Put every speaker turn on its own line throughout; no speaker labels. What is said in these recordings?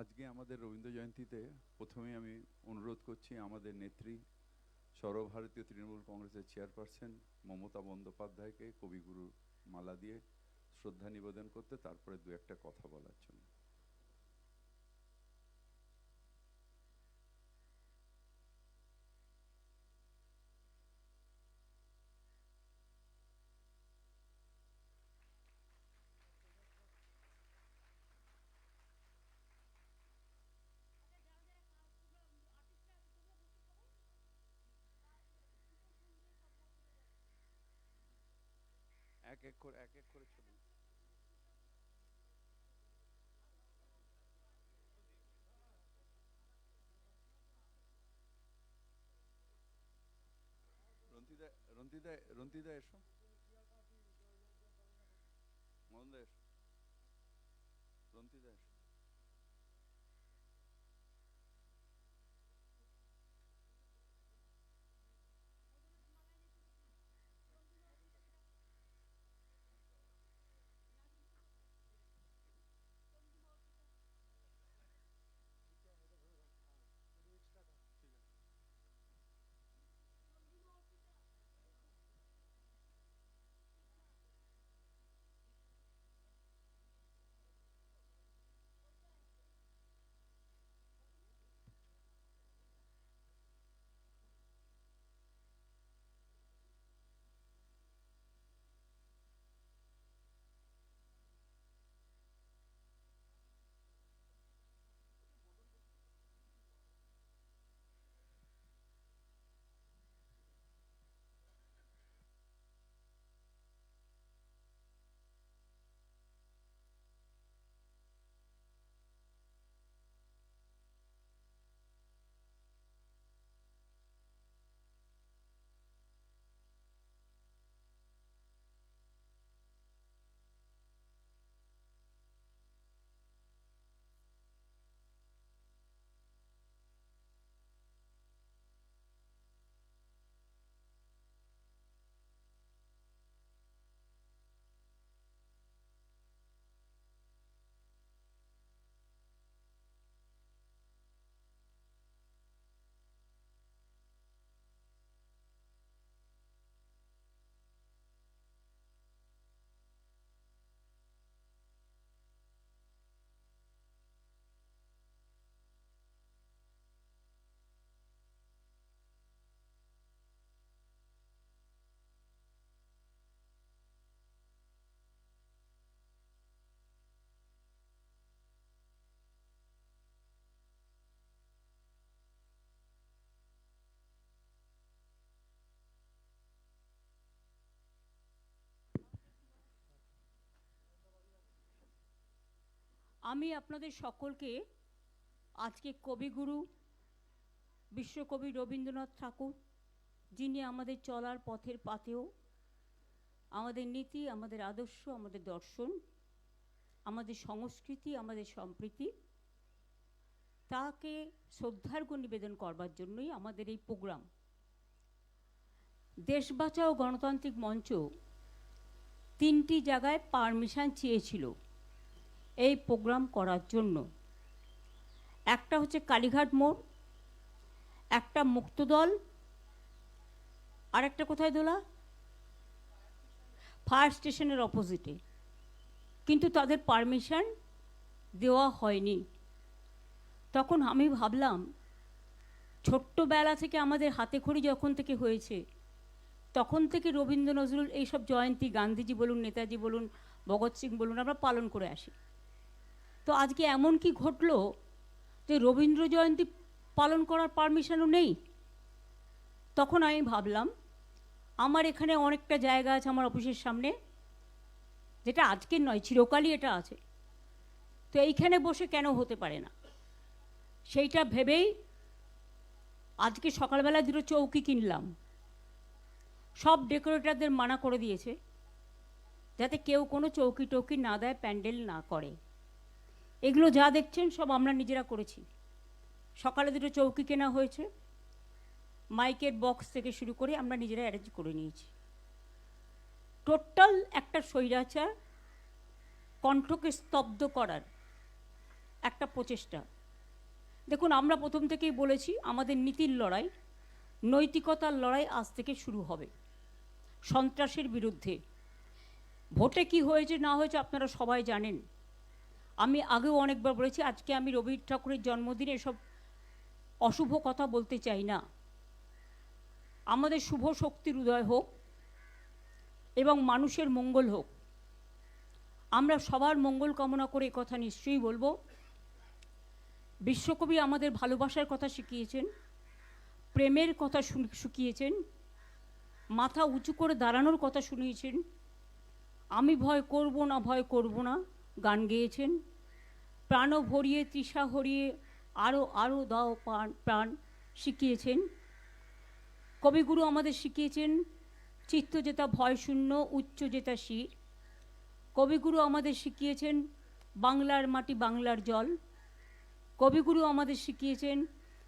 আজকে আমাদের রবীন্দ্র জয়ন্তীতে প্রথমেই আমি অনুরোধ করছি আমাদের নেত্রী সর্বভারতীয় তৃণমূল কংগ্রেসের চেয়ারপারসন মমতা বন্দ্যোপাধ্যায়কে কবিগুরু মালা দিয়ে শ্রদ্ধা নিবেদন করতে, তারপরে দু একটা কথা বলার জন্য। এক এক করে চলুন। রন্তিদা, রন্তিদা, রন্তিদা এসো। মদনদা এসো। রন্তিদা এসো।
আমি আপনাদের সকলকে আজকে কবিগুরু বিশ্বকবি রবীন্দ্রনাথ ঠাকুর, যিনি আমাদের চলার পথের পাথেয়, আমাদের নীতি, আমাদের আদর্শ, আমাদের দর্শন, আমাদের সংস্কৃতি, আমাদের সম্প্রীতি, তাকে শ্রদ্ধার্ঘ্য নিবেদন করবার জন্যই আমাদের এই প্রোগ্রাম। দেশ বাঁচাও গণতান্ত্রিক মঞ্চ 3টি জায়গায় পারমিশন চেয়েছিল এই প্রোগ্রাম করার জন্য। একটা হচ্ছে কালীঘাট মোড়, একটা মুক্তদল, আর একটা কোথায় দোলা, ফায়ার স্টেশনের অপোজিটে। কিন্তু তাদের পারমিশন দেওয়া হয়নি। তখন আমি ভাবলাম, ছোট্টবেলা থেকে আমাদের হাতেখড়ি যখন থেকে হয়েছে, তখন থেকে রবীন্দ্র নজরুল এইসব জয়ন্তী, গান্ধীজি বলুন, নেতাজি বলুন, ভগৎ সিং বলুন, আমরা পালন করে আসি। তো আজকে এমন কি ঘটলো যে রবীন্দ্র জয়ন্তী পালন করার পারমিশনও নেই? তখন আমি ভাবলাম, আমার এখানে অনেকটা জায়গা আছে আমার অফিসের সামনে, যেটা আজকের নয়, চিরকালই এটা আছে। তো এইখানে বসে কেন হতে পারে না, সেইটা ভেবেই আজকে সকালবেলা 2টো চৌকি কিনলাম। সব ডেকোরেটরদের মানা করে দিয়েছে যাতে কেউ কোনো চৌকি টৌকি না দেয়, প্যান্ডেল না করে। এগুলো যা দেখছেন সব আমরা নিজেরা করেছি। সকালে 2টো চৌকি কেনা হয়েছে, মাইকের বক্স থেকে শুরু করে আমরা নিজেরা অ্যারেঞ্জ করে নিয়েছি। টোটাল একটা স্বৈরাচার কণ্ঠকে স্তব্ধ করার একটা প্রচেষ্টা। দেখুন, আমরা প্রথম থেকেই বলেছি আমাদের নীতির লড়াই, নৈতিকতার লড়াই আজ থেকে শুরু হবে সন্ত্রাসের বিরুদ্ধে। ভোটে কি হয়েছে না হয়েছে আপনারা সবাই জানেন। আমি আগেও অনেকবার বলেছি, আজকে আমি রবি ঠাকুরের জন্মদিনে এসব অশুভ কথা বলতে চাই না। আমাদের শুভ শক্তির উদয় হোক এবং মানুষের মঙ্গল হোক। আমরা সবার মঙ্গল কামনা করে কথা নিশ্চয়ই বলবো। বিশ্বকবি আমাদের ভালোবাসার কথা শিখিয়েছেন, প্রেমের কথা শিখিয়েছেন, মাথা উঁচু করে দাঁড়ানোর কথা শুনিয়েছেন, আমি ভয় করব না ভয় করব না গান গেয়েছেন, প্রাণ ভরিয়ে তৃষা হরিয়ে আরও আরও দাও প্রাণ শিখিয়েছেন। কবিগুরু আমাদের শিখিয়েছেন চিত্ত যেতা ভয় শূন্য, উচ্চ যেতা শির। কবিগুরু আমাদের শিখিয়েছেন বাংলার মাটি বাংলার জল। কবিগুরু আমাদের শিখিয়েছেন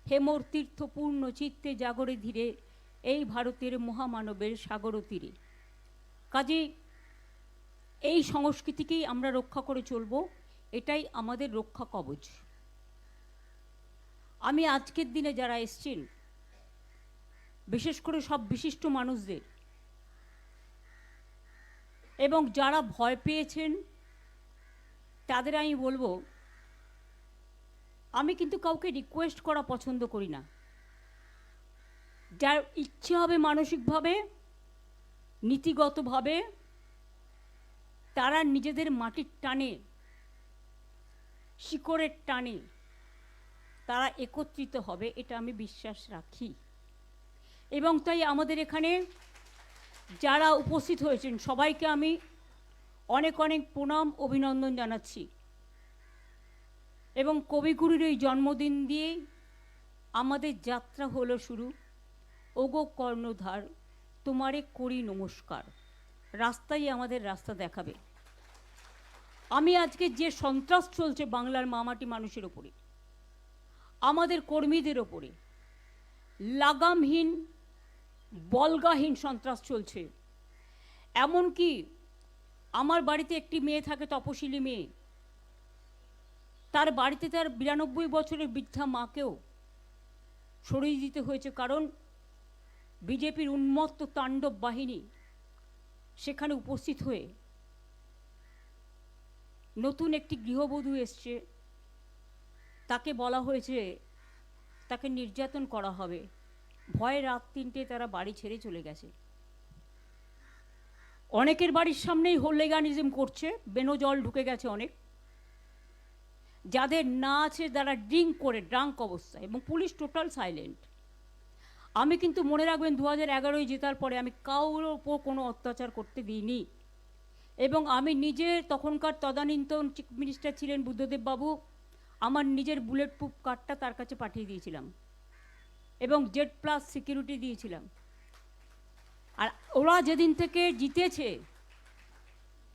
হেমর তীর্থ পূর্ণ চিত্তে জাগরে ধীরে, এই ভারতের মহামানবের সাগর তীরে। কাজে এই সংস্কৃতিকেই আমরা রক্ষা করে চলব, এটাই আমাদের রক্ষা কবচ। আমি আজকের দিনে যারা এসছেন, বিশেষ করে সব বিশিষ্ট মানুষদের, এবং যারা ভয় পেয়েছেন তাদের আমি বলবো, আমি কিন্তু কাউকে রিকোয়েস্ট করা পছন্দ করি না। যার ইচ্ছে হবে মানসিকভাবে, নীতিগতভাবে, তারা নিজেদের মাটির টানে, শিকড়ের টানে তারা একত্রিত হবে, এটা আমি বিশ্বাস রাখি। এবং তাই আমাদের এখানে যারা উপস্থিত হয়েছেন সবাইকে আমি অনেক অনেক প্রণাম, অভিনন্দন জানাচ্ছি। এবং কবিগুরুর এই জন্মদিন দিয়েই আমাদের যাত্রা হলো শুরু। ওগো কর্ণধার তোমারে করি নমস্কার। রাস্তাই আমাদের রাস্তা দেখাবে। আমি আজকে যে সন্ত্রাস চলছে বাংলার মামাটি মানুষের ওপরে, আমাদের কর্মীদের ওপরে লাগামহীন বলগাহীন সন্ত্রাস চলছে। এমনকি আমার বাড়িতে একটি মেয়ে থাকে, তপশিলি মেয়ে, তার বাড়িতে তার 92 বছরের বৃদ্ধা মাকেও সরিয়ে দিতে হয়েছে, কারণ বিজেপির উন্মত্ত তাণ্ডব বাহিনী সেখানে উপস্থিত হয়ে নতুন একটি গৃহবধূ এসছে, তাকে বলা হয়েছে তাকে নির্যাতন করা হবে। ভয়ে রাত 3টে তারা বাড়ি ছেড়ে চলে গেছে। অনেকের বাড়ির সামনেই হোলিগানিজম করছে, বেনো জল ঢুকে গেছে অনেক। যাদের না আছে তারা ড্রাঙ্ক অবস্থায়, এবং পুলিশ টোটাল সাইলেন্ট। আমি কিন্তু মনে রাখবেন 2011 জেতার পরে আমি কারোর ওপর কোনো অত্যাচার করতে দিইনি। এবং আমি নিজে, তখনকার তদানীন্তন চিফ মিনিস্টার ছিলেন বুদ্ধদেব বাবু, আমার নিজের বুলেট প্রুফ কার্ডটা তার কাছে পাঠিয়ে দিয়েছিলাম এবং Z+ সিকিউরিটি দিয়েছিলাম। আর ওরা যেদিন থেকে জিতেছে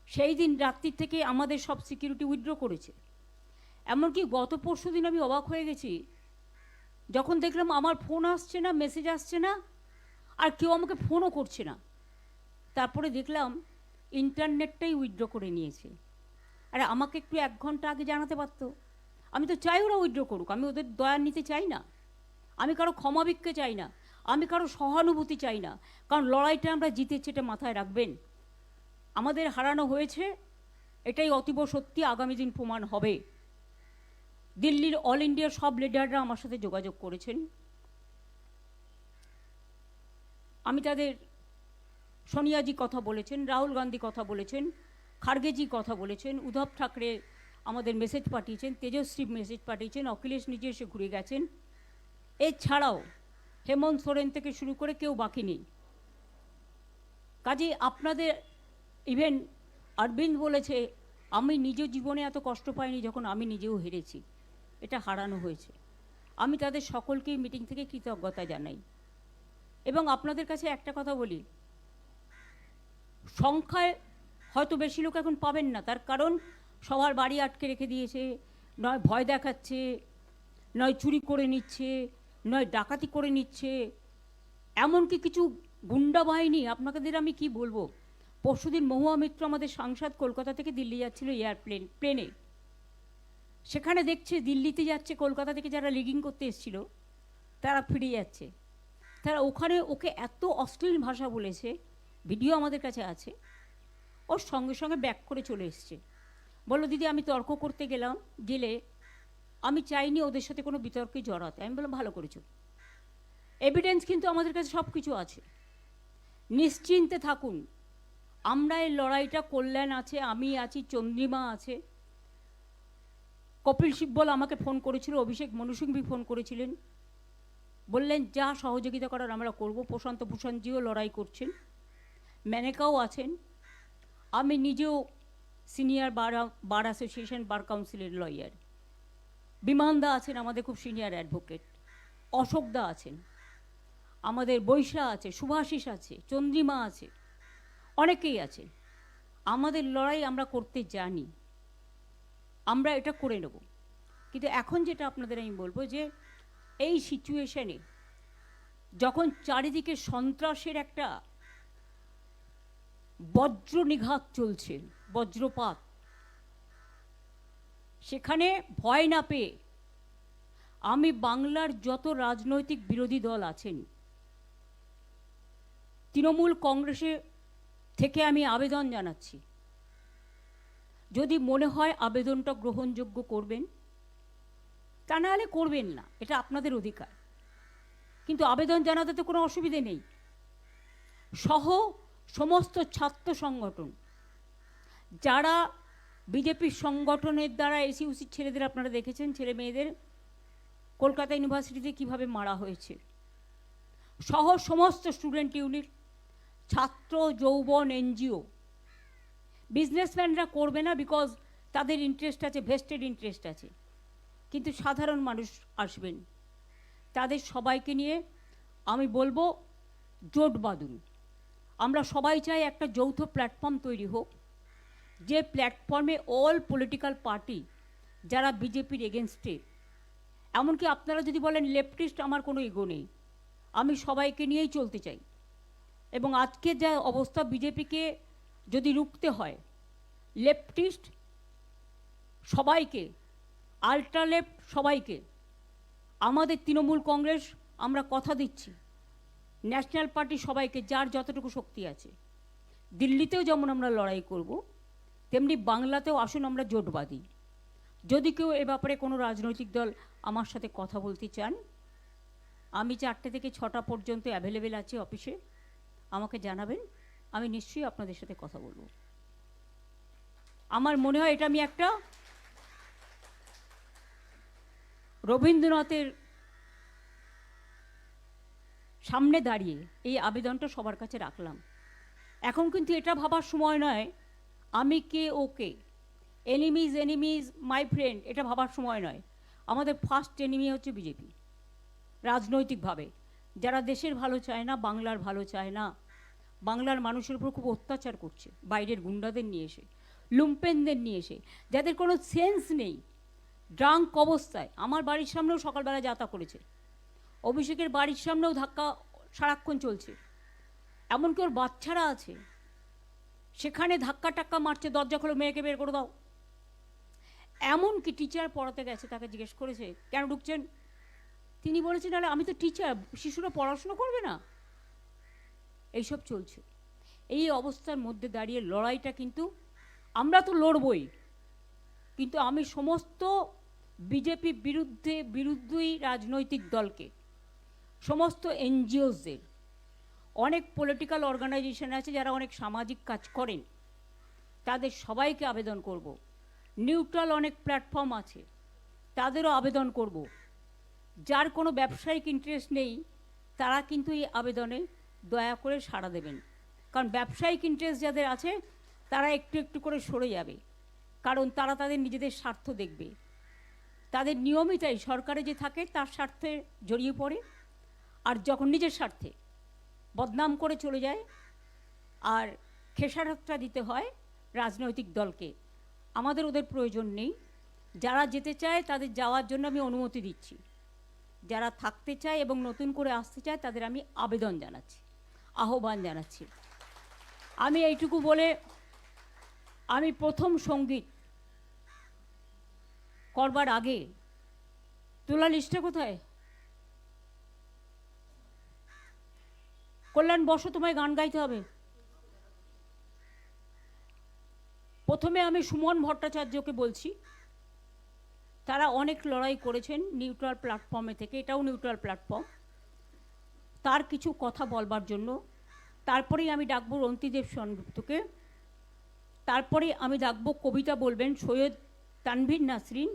সেই দিন রাত্রি থেকে আমাদের সব সিকিউরিটি উইথড্র করেছে। এমনকি গত পরশু দিন আমি অবাক হয়ে গেছি যখন দেখলাম আমার ফোন আসছে না, মেসেজ আসছে না, আর কেউ আমাকে ফোনও করছে না। তারপরে দেখলাম ইন্টারনেটটাই উইথড্র করে নিয়েছে। আরে আমাকে একটু 1 ঘন্টা আগে জানাতে পারতো। আমি তো চাই ওরা উইথড্র করুক, আমি ওদের দয়া নিতে চাই না, আমি কারো ক্ষমা ভিক্ষে চাই না, আমি কারো সহানুভূতি চাই না। কারণ লড়াইটা আমরা জিতেছি, এটা মাথায় রাখবেন। আমাদের হারানো হয়েছে, এটাই অতীব সত্যি, আগামী দিন প্রমাণ হবে। দিল্লির অল ইন্ডিয়ার সব লিডাররা আমার সাথে যোগাযোগ করেছেন। আমি তাদের, সোনিয়াজি কথা বলেছেন, রাহুল গান্ধী কথা বলেছেন, খার্গেজি কথা বলেছেন, উদ্ধব ঠাকরে আমাদের মেসেজ পাঠিয়েছেন, তেজস্বী মেসেজ পাঠিয়েছেন, অখিলেশ নিজে এসে ঘুরে গেছেন। এছাড়াও হেমন্ত সোরেন থেকে শুরু করে কেউ বাকি নেই। কাজে আপনাদের, ইভেন অরবিন্দ বলেছে আমি নিজ জীবনে এত কষ্ট পাইনি যখন আমি নিজেও হেরেছি, এটা হারানো হয়েছে। আমি তাদের সকলকেই মিটিং থেকে কৃতজ্ঞতা জানাই। এবং আপনাদের কাছে একটা কথা বলি, সংখ্যায় হয়তো বেশি লোক এখন পাবেন না, তার কারণ সবার বাড়ি আটকে রেখে দিয়েছে, নয় ভয় দেখাচ্ছে, নয় চুরি করে নিচ্ছে, নয় ডাকাতি করে নিচ্ছে, এমনকি কিছু গুন্ডা বাহিনী। আপনাদের আমি কি বলবো, পরশুদিন মহুয়া মিত্র আমাদের সাংসদ কলকাতা থেকে দিল্লি যাচ্ছিল প্লেনে। সেখানে দেখছে দিল্লিতে যাচ্ছে, কলকাতা থেকে যারা লিগিং করতে এসেছিল তারা ফিরে যাচ্ছে। তারা ওখানে ওকে এত অশ্লীল ভাষা বলেছে, ভিডিও আমাদের কাছে আছে, ওর সঙ্গে সঙ্গে ব্যাক করে চলে এসছে। বললো দিদি আমি তর্ক করতে গেলে আমি চাইনি ওদের সাথে কোনো বিতর্কে জড়াতে। আমি বললাম ভালো করেছো, এভিডেন্স কিন্তু আমাদের কাছে সব কিছু আছে, নিশ্চিন্তে থাকুন। আমরা এই লড়াইটা, কল্যাণ আছে, আমি আছি, চন্দ্রিমা আছে, কপিল সিব্বল আমাকে ফোন করেছিল, অভিষেক মনু সিংভি ফোন করেছিলেন, বললেন যা সহযোগিতা করার আমরা করব। প্রশান্ত ভূষণজিও লড়াই করছেন, মেনেকাও আছেন, আমি নিজেও সিনিয়র বার অ্যাসোসিয়েশন বার কাউন্সিলের লয়ার, বিমানদা আছেন আমাদের খুব সিনিয়র অ্যাডভোকেট, অশোকদা আছেন, আমাদের বৈশা আছে, শুভাশিস আছে, চন্দ্রিমা আছে, অনেকেই আছে। আমাদের লড়াই আমরা করতে জানি, আমরা এটা করে নেব। কিন্তু এখন যেটা আপনাদের আমি বলবো যে এই সিচুয়েশনে যখন চারিদিকে সন্ত্রাসের একটা বজ্র নিঘাত চলছে, বজ্রপাত, সেখানে ভয় না পেয়ে আমি বাংলার যত রাজনৈতিক বিরোধী দল আছেন, তৃণমূল কংগ্রেসে থেকে আমি আবেদন জানাচ্ছি, যদি মনে হয় আবেদনটা গ্রহণযোগ্য করবেন, তা নাহলে করবেন না, এটা আপনাদের অধিকার। কিন্তু আবেদন জানাতে তো কোনো অসুবিধে নেই। সহ সমস্ত ছাত্র সংগঠন, যারা বিজেপির সংগঠনের দ্বারা এসইউসির ছেলেদের আপনারা দেখেছেন, ছেলে মেয়েদের কলকাতা ইউনিভার্সিটিতে কিভাবে মারা হয়েছে, সহ সমস্ত স্টুডেন্ট ইউনিট, ছাত্র যৌবন, এনজিও, বিজনেসম্যানরা করবে না, বিকজ তাদের ইন্টারেস্ট আছে, ভেস্টেড ইন্টারেস্ট আছে, কিন্তু সাধারণ মানুষ আসবেন, তাদের সবাইকে নিয়ে আমি বলবো জোট বাঁধুন। আমরা সবাই চাই একটা যৌথ প্ল্যাটফর্ম তৈরি হোক, যে প্ল্যাটফর্মে অল পলিটিক্যাল পার্টি যারা বিজেপির এগেনস্টে, এমনকি আপনারা যদি বলেন লেফটিস্ট, আমার কোনো ইগো নেই, আমি সবাইকে নিয়েই চলতে চাই। এবং আজকে যা অবস্থা, বিজেপিকে যদি রুখতে হয়, লেফটিস্ট সবাইকে, আল্ট্রা লেফট সবাইকে, আমাদের তৃণমূল কংগ্রেস আমরা কথা দিচ্ছি, ন্যাশনাল পার্টি সবাইকে, যার যতটুকু শক্তি আছে, দিল্লিতেও যেমন আমরা লড়াই করব, তেমনি বাংলাতেও আসুন আমরা জোট বাঁধি। যদি কেউ এ ব্যাপারে কোনো রাজনৈতিক দল আমার সাথে কথা বলতে চান, আমি 4টে থেকে 6টা পর্যন্ত অ্যাভেলেবেল আছি অফিসে, আমাকে জানাবেন, আমি নিশ্চয়ই আপনাদের সাথে কথা বলবো। আমার মনে হয় এটা আমি একটা রবীন্দ্রনাথের সামনে দাঁড়িয়ে এই আবেদনটা সবার কাছে রাখলাম। এখন কিন্তু এটা ভাবার সময় নয় আমি কে ওকে, এনিমিজ মাই ফ্রেন্ড, এটা ভাবার সময় নয়। আমাদের ফার্স্ট এনিমি হচ্ছে বিজেপি, রাজনৈতিকভাবে যারা দেশের ভালো চায় না, বাংলার ভালো চায় না, বাংলার মানুষের উপর খুব অত্যাচার করছে, বাইরের গুন্ডাদের নিয়ে এসে, লুম্পেনদের নিয়ে এসে, যাদের কোনো সেন্স নেই, ড্রাঙ্ক অবস্থায়। আমার বাড়ির সামনেও সকালবেলা যাতা করেছে, অভিষেকের বাড়ির সামনেও ধাক্কা সারাক্ষণ চলছে, এমনকি ওর বাচ্চারা আছে, সেখানে ধাক্কা টাক্কা মারছে, দরজা খোলো, মেয়েকে বের করে দাও। এমনকি টিচার পড়াতে গেছে, তাকে জিজ্ঞেস করেছে কেন ঢুকছেন, তিনি বলেছেন আরে আমি তো টিচার, শিশুরা পড়াশোনা করবে না। এইসব চলছে। এই অবস্থার মধ্যে দাঁড়িয়ে লড়াইটা কিন্তু আমরা তো লড়বই, কিন্তু আমি সমস্ত বিজেপি বিরুদ্ধেই রাজনৈতিক দলকে, সমস্ত এনজিওসদের, অনেক পলিটিক্যাল অর্গানাইজেশন আছে যারা অনেক সামাজিক কাজ করেন, তাদের সবাইকে আবেদন করব। নিউট্রাল অনেক প্ল্যাটফর্ম আছে, তাদেরও আবেদন করব। যার কোনো ব্যবসায়িক ইন্টারেস্ট নেই তারা কিন্তু এই আবেদনে দয়া করে সাড়া দেবেন, কারণ ব্যবসায়িক ইন্টারেস্ট যাদের আছে তারা একটু একটু করে সরে যাবে, কারণ তারা তাদের নিজেদের স্বার্থ দেখবে। তাদের নিয়মিতই সরকারে যে থাকে তার স্বার্থে জড়িয়ে পড়ে, আর যখন নিজের স্বার্থে বদনাম করে চলে যায়, আর খেসারতটা দিতে হয় রাজনৈতিক দলকে। আমাদের ওদের প্রয়োজন নেই, যারা যেতে চায় তাদের যাওয়ার জন্য আমি অনুমতি দিচ্ছি, যারা থাকতে চায় এবং নতুন করে আসতে চায় তাদের আমি আবেদন জানাচ্ছি, আহ্বান জানাচ্ছি। আমি এইটুকু বলে আমি প্রথম সঙ্গীত করবার আগে তোলা লিস্টটা কোথায়? কল্যাণ, বসো, তোমায় গান গাইতে হবে। প্রথমে আমি সুমন ভট্টাচার্যকে বলছি, তারা অনেক লড়াই করেছেন নিউট্রাল প্ল্যাটফর্মে থেকে, এটাও নিউট্রাল প্ল্যাটফর্ম, তার কিছু কথা বলবার জন্য। তারপরেই আমি ডাকবো রন্তিদেব সেনগুপ্তকে, তারপরে আমি ডাকবো কবিতা বলবেন সৈয়দ তানভীর নাসরিন,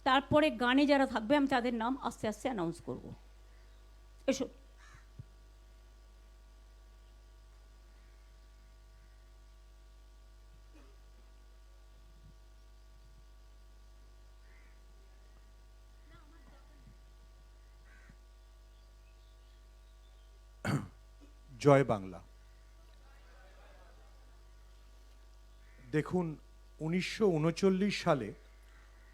তারপরে গানে যারা থাকবে আমি তাদের নাম আস্তে আস্তে অ্যানাউন্স করব। এসো।
জয় বাংলা। দেখুন, 1939 সালে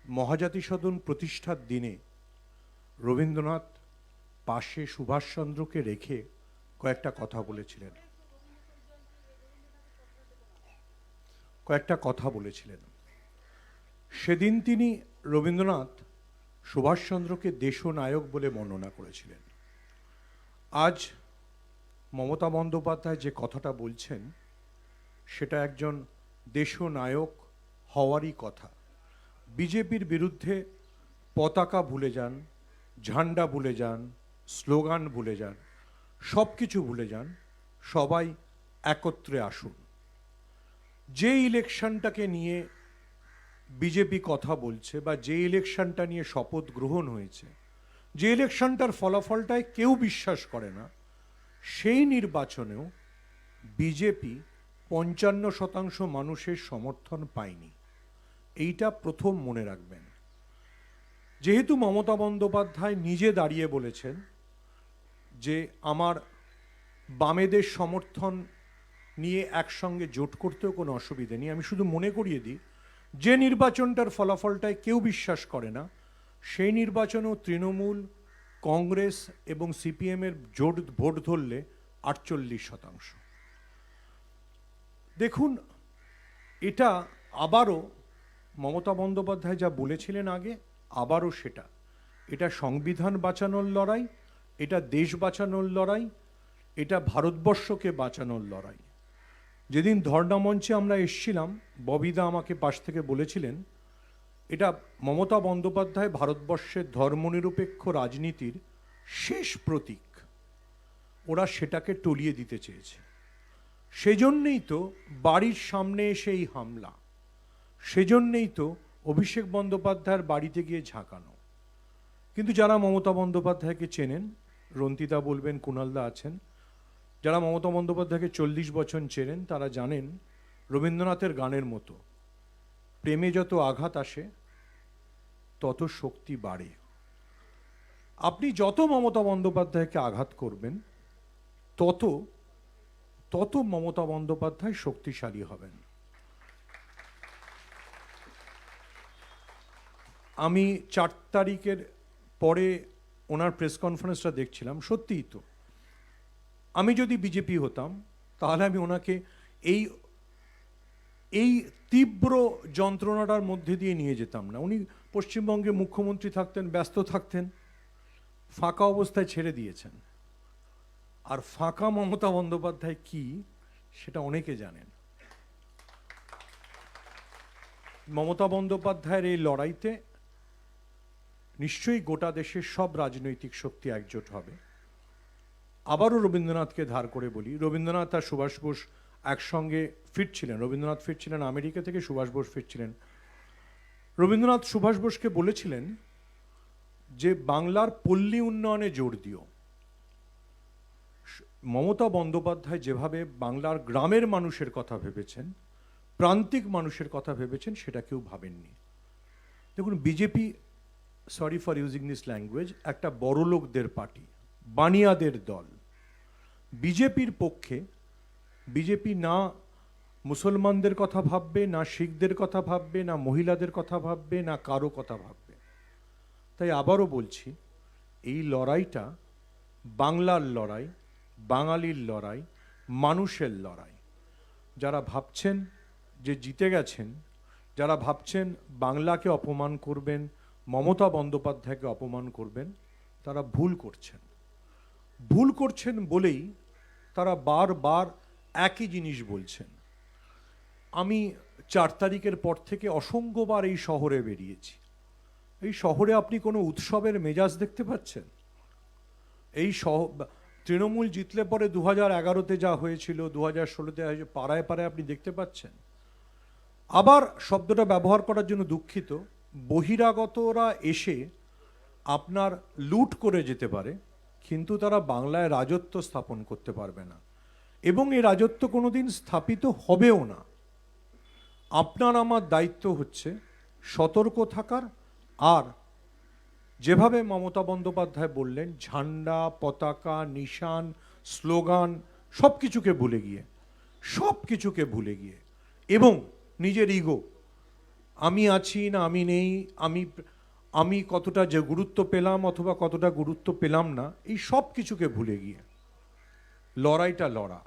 মহাজাতি সদন প্রতিষ্ঠার দিনে রবীন্দ্রনাথ পাশে সুভাষচন্দ্রকে রেখে কয়েকটা কথা বলেছিলেন। সেদিন তিনি রবীন্দ্রনাথ সুভাষচন্দ্রকে দেশনায়ক বলে বর্ণনা করেছিলেন। আজ মমতা বন্দ্যোপাধ্যায় যে কথাটা বলছেন সেটা একজন দেশনায়ক হওয়ারই কথা। বিজেপির বিরুদ্ধে পতাকা ভুলে যান, ঝান্ডা ভুলে যান, স্লোগান ভুলে যান, সব কিছু ভুলে যান, সবাই একত্রে আসুন। যে ইলেকশনটাকে নিয়ে বিজেপি কথা বলছে বা যে ইলেকশনটা নিয়ে শপথ গ্রহণ হয়েছে, যে ইলেকশনটার ফলাফলটায় কেউ বিশ্বাস করে না, সেই নির্বাচনেও বিজেপি 55% মানুষের সমর্থন পায়নি। এইটা প্রথম মনে রাখবেন। যেহেতু মমতা বন্দ্যোপাধ্যায় নিজে দাঁড়িয়ে বলেছেন যে আমার বামেদের সমর্থন নিয়ে একসঙ্গে জোট করতেও কোনো অসুবিধে নেই, আমি শুধু মনে করিয়ে দিই, যে নির্বাচনটার ফলাফলটায় কেউ বিশ্বাস করে না, সেই নির্বাচনেও তৃণমূল, কংগ্রেস এবং সিপিএমের জোট ভোট ধরলে 48%। দেখুন, এটা আবারও মমতা বন্দ্যোপাধ্যায় যা বলেছিলেন আগে, আবারও সেটা। এটা সংবিধান বাঁচানোর লড়াই, এটা দেশ বাঁচানোর লড়াই, এটা ভারতবর্ষকে বাঁচানোর লড়াই। যেদিন ধর্ণা মঞ্চে আমরা এসছিলাম, ববিদা আমাকে পাশ থেকে বলেছিলেন এটা মমতা বন্দ্যোপাধ্যায় ভারতবর্ষের ধর্মনিরপেক্ষ রাজনীতির শেষ প্রতীক। ওরা সেটাকে টলিয়ে দিতে চেয়েছে। সেজন্যই তো বাড়ির সামনে এসে এই হামলা, সেজন্যই তো অভিষেক বন্দ্যোপাধ্যায়ের বাড়িতে গিয়ে ঝাঁকানো। কিন্তু যারা মমতা বন্দ্যোপাধ্যায়কে চেনেন, রন্তিদা বলবেন, কুণালদা আছেন, যারা মমতা বন্দ্যোপাধ্যায়কে 40 বছর চেনেন, তারা জানেন রবীন্দ্রনাথের গানের মতো প্রেমে যত আঘাত আসে তত শক্তি বাড়ে। আপনি যত মমতা বন্দ্যোপাধ্যায়কে আঘাত করবেন তত তত মমতা বন্দ্যোপাধ্যায় শক্তিশালী হবেন। আমি 4 তারিখের পরে ওনার প্রেস কনফারেন্সটা দেখছিলাম, সত্যিই তো আমি যদি বিজেপি হতাম তাহলে আমি ওনাকে এই তীব্র যন্ত্রণাটার মধ্যে দিয়ে নিয়ে যেতাম না। উনি পশ্চিমবঙ্গে মুখ্যমন্ত্রী থাকতেন, ব্যস্ত থাকতেন, ফাঁকা অবস্থায় ছেড়ে দিয়েছেন। আর ফাঁকা মমতা বন্দ্যোপাধ্যায় কি সেটা অনেকে জানেন। মমতা বন্দ্যোপাধ্যায়ের এই লড়াইতে নিশ্চয়ই গোটা দেশের সব রাজনৈতিক শক্তি একজোট হবে। আবারও রবীন্দ্রনাথকে ধার করে বলি, রবীন্দ্রনাথ আর সুভাষ বোস একসঙ্গে ফিরছিলেন। রবীন্দ্রনাথ ফিরছিলেন আমেরিকা থেকে, সুভাষ বোস ফিরছিলেন। রবীন্দ্রনাথ সুভাষ বোসকে বলেছিলেন যে বাংলার পল্লী উন্নয়নে জোর দিও। মমতা বন্দ্যোপাধ্যায় যেভাবে বাংলার গ্রামের মানুষের কথা ভেবেছেন, প্রান্তিক মানুষের কথা ভেবেছেন, সেটা কেউ ভাবেননি। দেখুন, BJP, sorry for using this language, একটা বড়লোকদের পার্টি, বানিয়াদের দল। বিজেপির পক্ষে বিজেপি না মুসলমানদের কথা ভাববে, না শিখদের কথা ভাববে, না মহিলাদের কথা ভাববে, না কারো কথা ভাববে। তাই আবারও বলছি, এই লড়াইটা বাংলার লড়াই, বাঙালির লড়াই, মানুষের লড়াই। যারা ভাবছেন যে জিতে গেছেন, যারা ভাবছেন বাংলাকে অপমান করবেন, মমতা বন্দ্যোপাধ্যায়কে অপমান করবেন, তারা ভুল করছেন। ভুল করছেন বলেই তারা বারবার একই জিনিস বলছেন। আমি 4 তারিখের পর থেকে অসংখ্যবার এই শহরে বেরিয়েছি। এই শহরে আপনি কোনো উৎসবের মেজাজ দেখতে পাচ্ছেন? এই তৃণমূল জিতলে পরে 2011-তে যা হয়েছিল, 2016-তে পাড়ায় পাড়ায় আপনি দেখতে পাচ্ছেন। আবার শব্দটা ব্যবহার করার জন্য দুঃখিত, বহিরাগতরা এসে আপনার লুট করে যেতে পারে, কিন্তু তারা বাংলায় রাজত্ব স্থাপন করতে পারবে না, এবং এই রাজত্ব কোনোদিন স্থাপিত হবেও না। আপনার আমার দায়িত্ব হচ্ছে সতর্ক থাকার, আর যেভাবে মমতা বন্দ্যোপাধ্যায় বললেন, ঝান্ডা, পতাকা, নিশান, স্লোগান সব কিছুকে ভুলে গিয়ে এবং নিজের ইগো, আমি আছি না আমি নেই, আমি কতটা যে গুরুত্ব পেলাম অথবা কতটা গুরুত্ব পেলাম না, এই সব কিছুকে ভুলে গিয়ে লড়াইটা লড়া।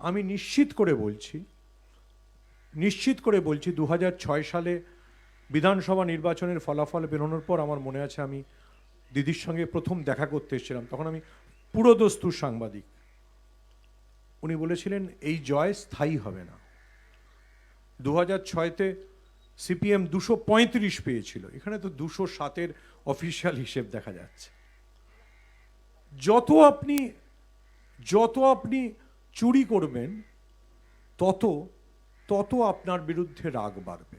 আমি নিশ্চিত করে বলছি 2006 সালে বিধানসভা নির্বাচনের ফলাফল বেরোনোর পর আমার মনে আছে আমি দিদির সঙ্গে প্রথম দেখা করতে এসেছিলাম। তখন আমি পুরোদস্তুর সাংবাদিক। উনি বলেছিলেন এই জয় স্থায়ী হবে না। 2006-তে সিপিএম 235 পেয়েছিল, এখানে তো 207-এর অফিসিয়াল হিসেব দেখা যাচ্ছে। যত আপনি চুরি করবেন তত আপনার বিরুদ্ধে রাগ বাড়বে।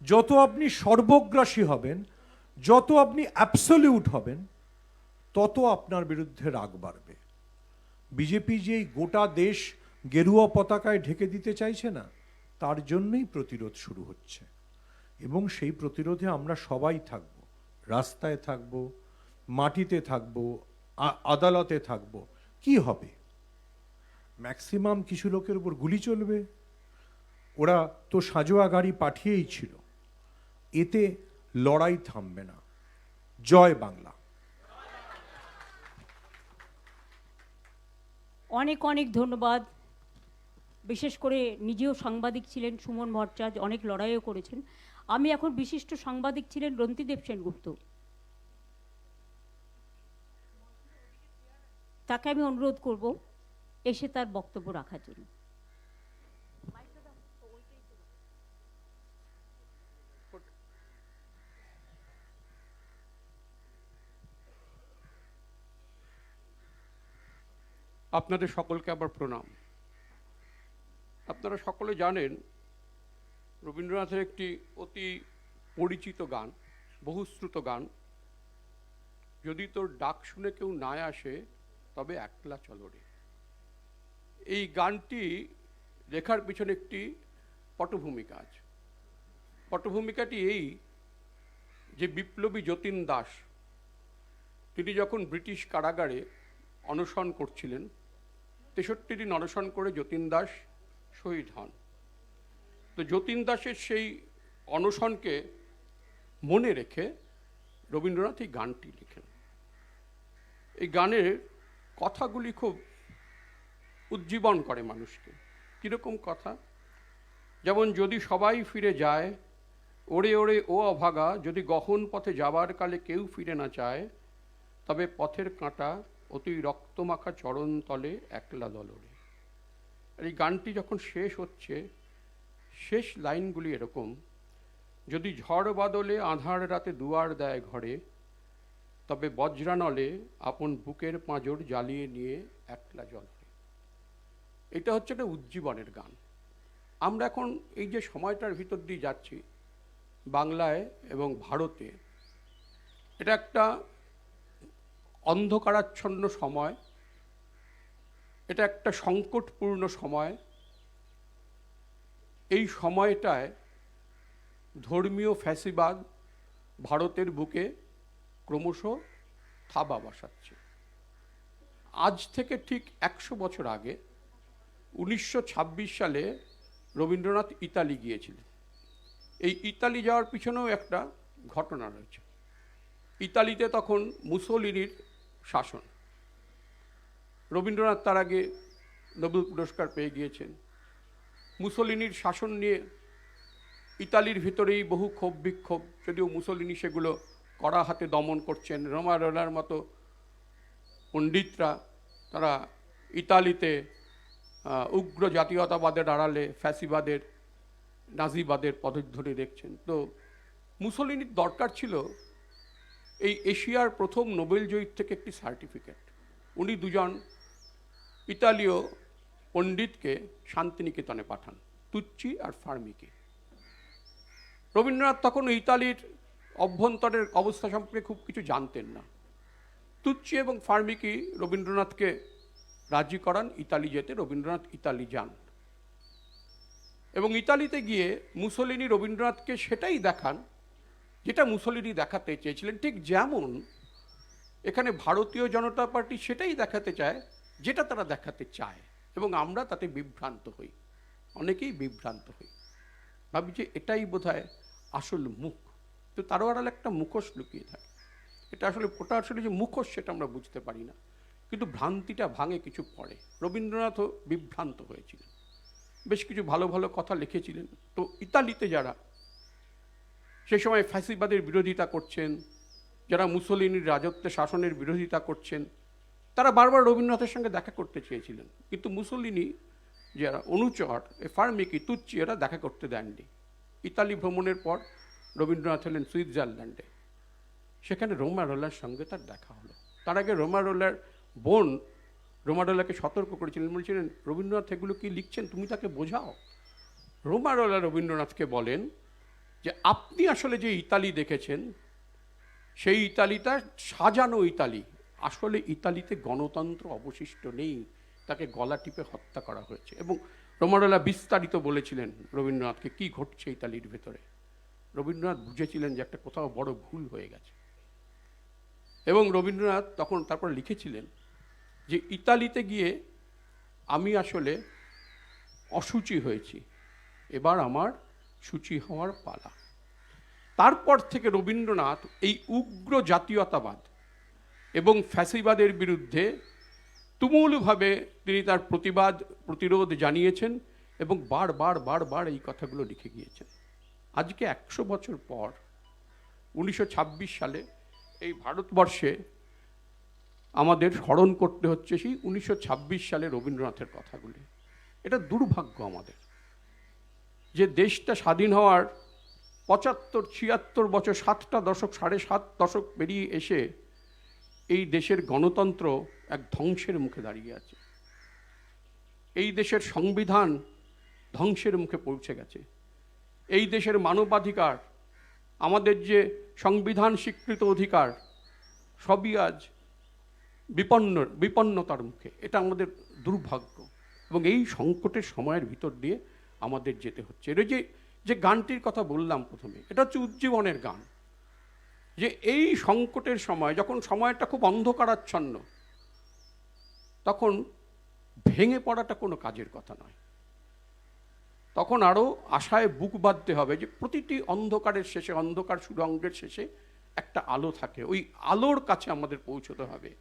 যত আপনি সর্বগ্রাসী হবেন, যত আপনি অ্যাবসলিউট হবেন, তত আপনার বিরুদ্ধে রাগ বাড়বে। বিজেপি যে গোটা দেশ গেরুয়া পতাকায় ঢেকে দিতে চাইছে না, তার জন্যই প্রতিরোধ শুরু হচ্ছে, এবং সেই প্রতিরোধে আমরা সবাই থাকব, রাস্তায় থাকব, মাটিতে থাকব, আদালতে থাকব। কি হবে? ম্যাক্সিমাম কিছু লোকের উপর গুলি চলবে। ওরা তো সাজোয়া গাড়ি পাঠিয়েই ছিল। এতে লড়াই থামবে না। জয় বাংলা।
অনেক অনেক ধন্যবাদ। বিশেষ করে নিজেও সাংবাদিক ছিলেন সুমন ভট্টাচার্য, অনেক লড়াইও করেছেন। আমি এখন বিশিষ্ট সাংবাদিক ছিলেন রন্তিদেব সেনগুপ্ত, তাকে আমি অনুরোধ করব এসে তার বক্তব্য রাখার জন্য।
আপনাদের সকলকে আবার প্রণাম। আপনারা সকলে জানেন রবীন্দ্রনাথের একটি অতি পরিচিত গান, বহুশ্রুত গান, যদি তোর ডাক শুনে কেউ না আসে তবে একলা চলো রে। এই গানটি লেখার পিছনে একটি পটভূমিকা আছে। পটভূমিকাটি এই যে বিপ্লবী যতীন দাস তিনি যখন ব্রিটিশ কারাগারে অনশন করছিলেন, 63 দিন অনশন করে যতীন দাস শহীদ হন। তো যতীন দাসের সেই অনশনকে মনে রেখে রবীন্দ্রনাথ এই গানটি লিখেন। এই গানের কথাগুলি খুব উজ্জীবন করে মানুষকে। কীরকম কথা? যেমন, যদি সবাই ফিরে যায়, ওরে ওরে ও অভাগা, যদি গহন পথে যাবার কালে কেউ ফিরে না চায়, তবে পথের কাঁটা অতি রক্তমাখা চরণ তলে একলা দলরে। এই গানটি যখন শেষ হচ্ছে, শেষ লাইনগুলি এরকম: যদি ঝড় বাদলে আঁধার রাতে দুয়ার দেয় ঘরে, তবে বজ্রানলে আপন বুকের পাঁজর জ্বালিয়ে নিয়ে একলা জ্বলে। এটা হচ্ছে একটা উজ্জীবনের গান। আমরা এখন এই যে সময়টার ভিতর দিয়ে যাচ্ছি বাংলায় এবং ভারতে, এটা একটা অন্ধকারাচ্ছন্ন সময়, এটা একটা সংকটপূর্ণ সময়। এই সময়টায় ধর্মীয় ফ্যাসিবাদ ভারতের বুকে ক্রমশ থাবা বসাচ্ছে। আজ থেকে ঠিক 100 বছর আগে 1926 সালে রবীন্দ্রনাথ ইতালি গিয়েছিলেন। এই ইতালি যাওয়ার পিছনেও একটা ঘটনা রয়েছে। ইতালিতে তখন মুসোলিনির শাসন। রবীন্দ্রনাথ তার আগে নোবেল পুরস্কার পেয়ে গিয়েছেন। মুসোলিনির শাসন নিয়ে ইতালির ভিতরেই বহু ক্ষোভ বিক্ষোভ, যদিও মুসোলিনি সেগুলো কড়া হাতে দমন করছেন। রোমারোলার মতো পণ্ডিতরা তারা ইতালিতে উগ্র জাতীয়তাবাদের আড়ালে ফ্যাসিবাদের, নাজিবাদের পদধূলি দেখছেন। তো মুসোলিনির দরকার ছিল এই এশিয়ার প্রথম নোবেল জয়ীর থেকে একটি সার্টিফিকেট। উনি দুজন ইতালীয় পণ্ডিতকে শান্তিনিকেতনে পাঠান, তুচ্চি আর ফার্মিকে। রবীন্দ্রনাথ তখন ইতালির অভ্যন্তরের অবস্থা সম্পর্কে খুব কিছু জানতেন না। তুচ্চি এবং ফার্মিকি রবীন্দ্রনাথকে রাজি করান ইতালি যেতে। রবীন্দ্রনাথ ইতালি যান এবং ইতালিতে গিয়ে মুসোলিনি রবীন্দ্রনাথকে সেটাই দেখান যেটা মুসোলিনি দেখাতে চেয়েছিলেন, ঠিক যেমন এখানে ভারতীয় জনতা পার্টি সেটাই দেখাতে চায় যেটা তারা দেখাতে চায়, এবং আমরা তাতে বিভ্রান্ত হই, অনেকেই বিভ্রান্ত হই, ভাবি যে এটাই বোধহয় আসল মুখ। তো তারও আড়ালে একটা মুখোশ লুকিয়ে থাকে। এটা আসলে যে মুখোশ সেটা আমরা বুঝতে পারি না, কিন্তু ভ্রান্তিটা ভাঙে কিছু পরে। রবীন্দ্রনাথও বিভ্রান্ত হয়েছিলেন, বেশ কিছু ভালো ভালো কথা লিখেছিলেন। তো ইতালিতে যারা সে সময় ফ্যাসিবাদের বিরোধিতা করছেন, যারা মুসোলিনির রাজত্বে শাসনের বিরোধিতা করছেন, তারা বারবার রবীন্দ্রনাথের সঙ্গে দেখা করতে চেয়েছিলেন, কিন্তু মুসোলিনি যারা অনুচর, ফার্মিকি, তুচ্চি, এরা দেখা করতে দেননি। ইতালি ভ্রমণের পর রবীন্দ্রনাথ হলেন সুইজারল্যান্ডে, সেখানে রোমারোলার সঙ্গে তার দেখা হলো। তার আগে রোমারোলার বোন রোমারোলাকে সতর্ক করেছিলেন, বলছিলেন রবীন্দ্রনাথ এগুলো কি লিখছেন, তুমি তাকে বোঝাও। রোমারোলা রবীন্দ্রনাথকে বলেন যে আপনি আসলে যে ইতালি দেখেছেন সেই ইতালিটা সাজানো ইতালি, আসলে ইতালিতে গণতন্ত্র অবশিষ্ট নেই, তাকে গলা টিপে হত্যা করা হয়েছে। এবং রোমারোলা বিস্তারিত বলেছিলেন রবীন্দ্রনাথকে কি ঘটছে ইতালির ভেতরে। রবীন্দ্রনাথ বুঝেছিলেন যে একটা কোথাও বড় ভুল হয়ে গেছে, এবং রবীন্দ্রনাথ তারপর লিখেছিলেন যে ইতালিতে গিয়ে আমি আসলে অসুচি হয়েছি, এবার আমার সূচি হওয়ার পালা। তারপর থেকে রবীন্দ্রনাথ এই উগ্র জাতীয়তাবাদ এবং ফ্যাসিবাদের বিরুদ্ধে তুমুলভাবে তিনি তার প্রতিরোধ জানিয়েছেন এবং বারবার এই কথাগুলো লিখে গিয়েছেন। আজকে 100 বছর পর 1926 সালে এই ভারতবর্ষে আমাদের স্মরণ করতে হচ্ছে সেই 1926 সালে রবীন্দ্রনাথের কথাগুলি। এটা দুর্ভাগ্য আমাদের যে দেশটা স্বাধীন হওয়ার 75-76 বছর, 7টা দশক, 7.5 দশক পেরিয়ে এসে এই দেশের গণতন্ত্র এক ধ্বংসের মুখে দাঁড়িয়ে আছে। এই দেশের সংবিধান ধ্বংসের মুখে পৌঁছে গেছে। এই দেশের মানবাধিকার, আমাদের যে সংবিধান স্বীকৃত অধিকার, সবই আজ বিপন্নতার মুখে। এটা আমাদের দুর্ভাগ্য, এবং এই সংকটের সময়ের ভিতর দিয়ে আমাদের যেতে হচ্ছে। এটা যে গানটির কথা বললাম প্রথমে, এটা হচ্ছে উজ্জীবনের গান, যে এই সংকটের সময়, যখন সময়টা খুব অন্ধকারাচ্ছন্ন, তখন ভেঙে পড়াটা কোনো কাজের কথা নয়। তখন আরও আশায় বুক বাঁধতে হবে যে প্রতিটি অন্ধকারের শেষে, অন্ধকার সুড়ঙ্গের শেষে একটা আলো থাকে। ওই আলোর কাছে আমাদের পৌঁছতে হবে,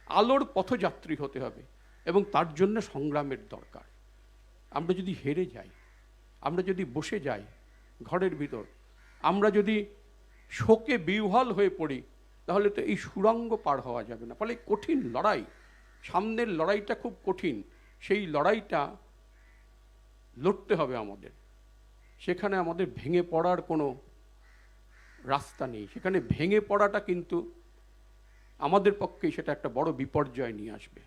আলোর পথযাত্রী হতে হবে, এবং তার জন্য সংগ্রামের দরকার। আমরা যদি হেরে যাই, আমরা যদি বসে যাই ঘরের ভিতর, আমরা যদি শোকে বিহ্বল হয়ে পড়ি, তাহলে তো এই সুড়ঙ্গ পার হওয়া যাবে না। ফলে কঠিন লড়াই, সামনের লড়াইটা খুব কঠিন, সেই লড়াইটা লড়তে হবে আমাদের। সেখানে আমাদের ভেঙে পড়ার কোনো রাস্তা নেই। সেখানে ভেঙে পড়াটা কিন্তু আমাদের পক্ষেই সেটা একটা বড় বিপর্যয় নিয়ে আসবে।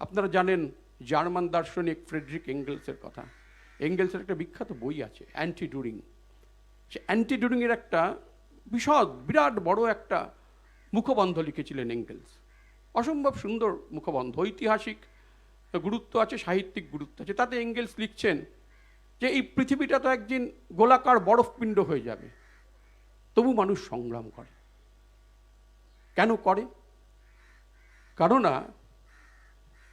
আপনারা জানেন জার্মান দার্শনিক ফ্রেডরিক এঙ্গেলসের কথা। এঙ্গেলসের একটা বিখ্যাত বই আছে অ্যান্টি ডুরিং। সে অ্যান্টি ডুরিংয়ের একটা বিরাট বড় একটা মুখবন্ধ লিখেছিলেন এঙ্গেলস। অসম্ভব সুন্দর মুখবন্ধ, ঐতিহাসিক গুরুত্ব আছে, সাহিত্যিক গুরুত্ব আছে। তাতে এঙ্গেলস লিখছেন যে এই পৃথিবীটা তো একদিন গোলাকার বরফপিণ্ড হয়ে যাবে, তবু মানুষ সংগ্রাম করে। কেন করে? কারণ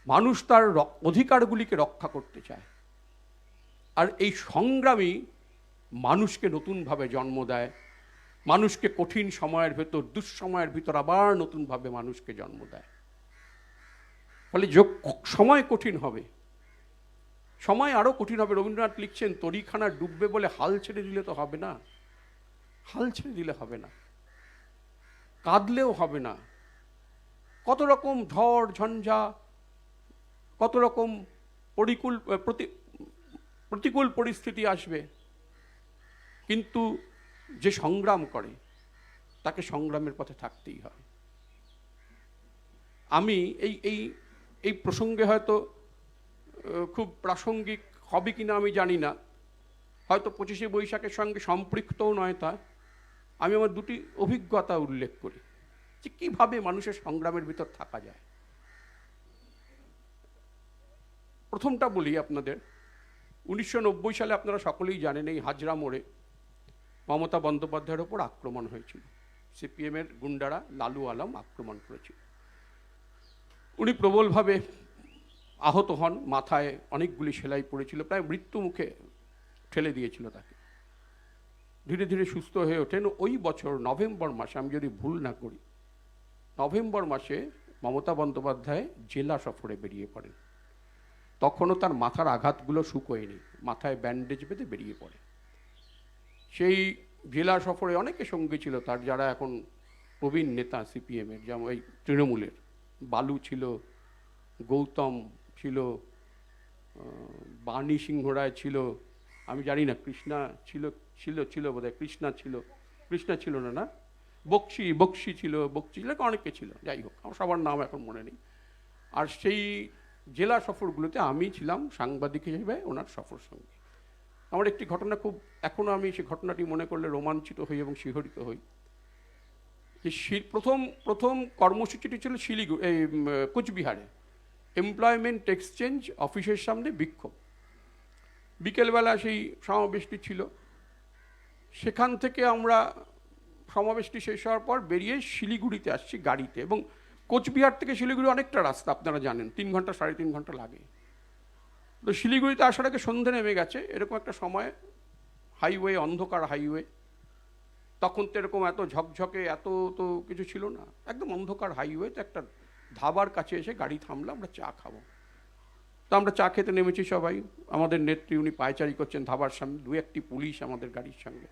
মানুষ তার অধিকারগুলিকে রক্ষা করতে চায়, আর এই সংগ্রামই মানুষকে নতুনভাবে জন্ম দেয়, মানুষকে কঠিন সময়ের ভেতর, দুঃসময়ের ভিতর আবার নতুনভাবে মানুষকে জন্ম দেয়। ফলে সময় কঠিন হবে, সময় আরও কঠিন হবে। রবীন্দ্রনাথ লিখছেন, তরিখানা ডুববে বলে হাল ছেড়ে দিলে তো হবে না, হাল ছেড়ে দিলে হবে না, কাঁদলেও হবে না। কত রকম ঝড় ঝঞ্ঝা, কত রকম প্রতিকূল পরিস্থিতি আসবে, কিন্তু যে সংগ্রাম করে তাকে সংগ্রামের পথে থাকতেই হবে। আমি এই প্রসঙ্গে হয়তো খুব প্রাসঙ্গিক হবে কিনা আমি জানি না, হয়তো 25শে বৈশাখের সঙ্গে সম্পৃক্তও নয় তা, আমি আমার দুটি অভিজ্ঞতা উল্লেখ করি যে কীভাবে মানুষের সংগ্রামের ভিতর থাকা যায়। প্রথমটা বলি আপনাদের, 1990 সালে আপনারা সকলেই জানেন এই হাজরা মোড়ে মমতা বন্দ্যোপাধ্যায়ের ওপর আক্রমণ হয়েছিল। সিপিএমের গুন্ডারা, লালু আলম আক্রমণ করেছিল। উনি প্রবলভাবে আহত হন, মাথায় অনেকগুলি সেলাই পড়েছিল, প্রায় মৃত্যু মুখে ঠেলে দিয়েছিল তাকে। ধীরে ধীরে সুস্থ হয়ে ওঠেন। ওই বছর নভেম্বর মাসে, আমি যদি ভুল না করি, নভেম্বর মাসে মমতা বন্দ্যোপাধ্যায় জেলা সফরে বেরিয়ে পড়েন। তখনও তার মাথার আঘাতগুলো শুকোয়নি, মাথায় ব্যান্ডেজ বেঁধে বেরিয়ে পড়ে। সেই জেলা সফরে অনেকে সঙ্গে ছিল তার, যারা এখন প্রবীণ নেতা সিপিএমের, যেমন এই তৃণমূলের বালু ছিল, গৌতম ছিল, বাণী সিংহ রায় ছিল, আমি জানি না কৃষ্ণা ছিল ছিল বোধহয়, কৃষ্ণা ছিল না, বক্সি ছিল, অনেকে ছিল, যাই হোক আমার সবার নাম এখন মনে নেই। আর সেই জেলা সফরগুলোতে আমি ছিলাম সাংবাদিক হিসেবে ওনার সফর সঙ্গে। আমার একটি ঘটনা খুব, এখনও আমি সেই ঘটনাটি মনে করলে রোমাঞ্চিত হই এবং শিহরিত হই। যে প্রথম কর্মসূচিটি ছিল শিলিগুড়ি, এই কোচবিহারে এমপ্লয়মেন্ট এক্সচেঞ্জ অফিসের সামনে বিক্ষোভ। বিকেলবেলা সেই সমাবেশটি ছিল। সেখান থেকে আমরা সমাবেশটি শেষ হওয়ার পর বেরিয়ে শিলিগুড়িতে আসছি গাড়িতে, এবং কোচবিহার থেকে শিলিগুড়ি অনেকটা রাস্তা, আপনারা জানেন 3 ঘন্টা 3.5 ঘন্টা লাগে। তো শিলিগুড়িতে আসার আগে সন্ধে নেমে গেছে, এরকম একটা সময়, হাইওয়ে, অন্ধকার হাইওয়ে। তখন তো এরকম এত ঝকঝকে এত তো কিছু ছিল না, একদম অন্ধকার হাইওয়েতে একটা ধাবার কাছে এসে গাড়ি থামলাম, আমরা চা খাবো। তো আমরা চা খেতে নেমেছি সবাই। আমাদের নেত্রী উনি পায়চারি করছেন ধাবার সামনে, 2-1টি পুলিশ আমাদের গাড়ির সঙ্গে।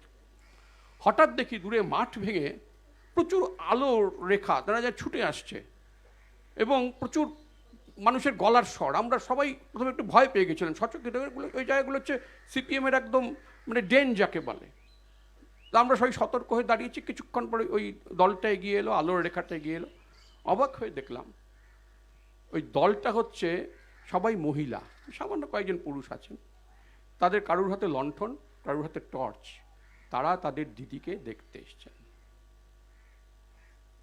হঠাৎ দেখি দূরে মাঠ ভেঙে প্রচুর আলোর রেখা তারা যা ছুটে আসছে, এবং প্রচুর মানুষের গলার স্বর। আমরা সবাই প্রথমে একটু ভয় পেয়ে গেছিলাম, সচকিত। ওই জায়গাগুলো হচ্ছে সিপিএমের একদম মানে ডেন যাকে বলে। তো আমরা সবাই সতর্ক হয়ে দাঁড়িয়েছি। কিছুক্ষণ পরে ওই দলটা এগিয়ে এলো, আলোর রেখাটা এগিয়ে এলো। অবাক হয়ে দেখলাম ওই দলটা হচ্ছে সবাই মহিলা, সামান্য কয়েকজন পুরুষ আছেন। তাদের কারুর হাতে লণ্ঠন, কারুর হাতে টর্চ, তারা তাদের দিদিকে দেখতে এসছেন।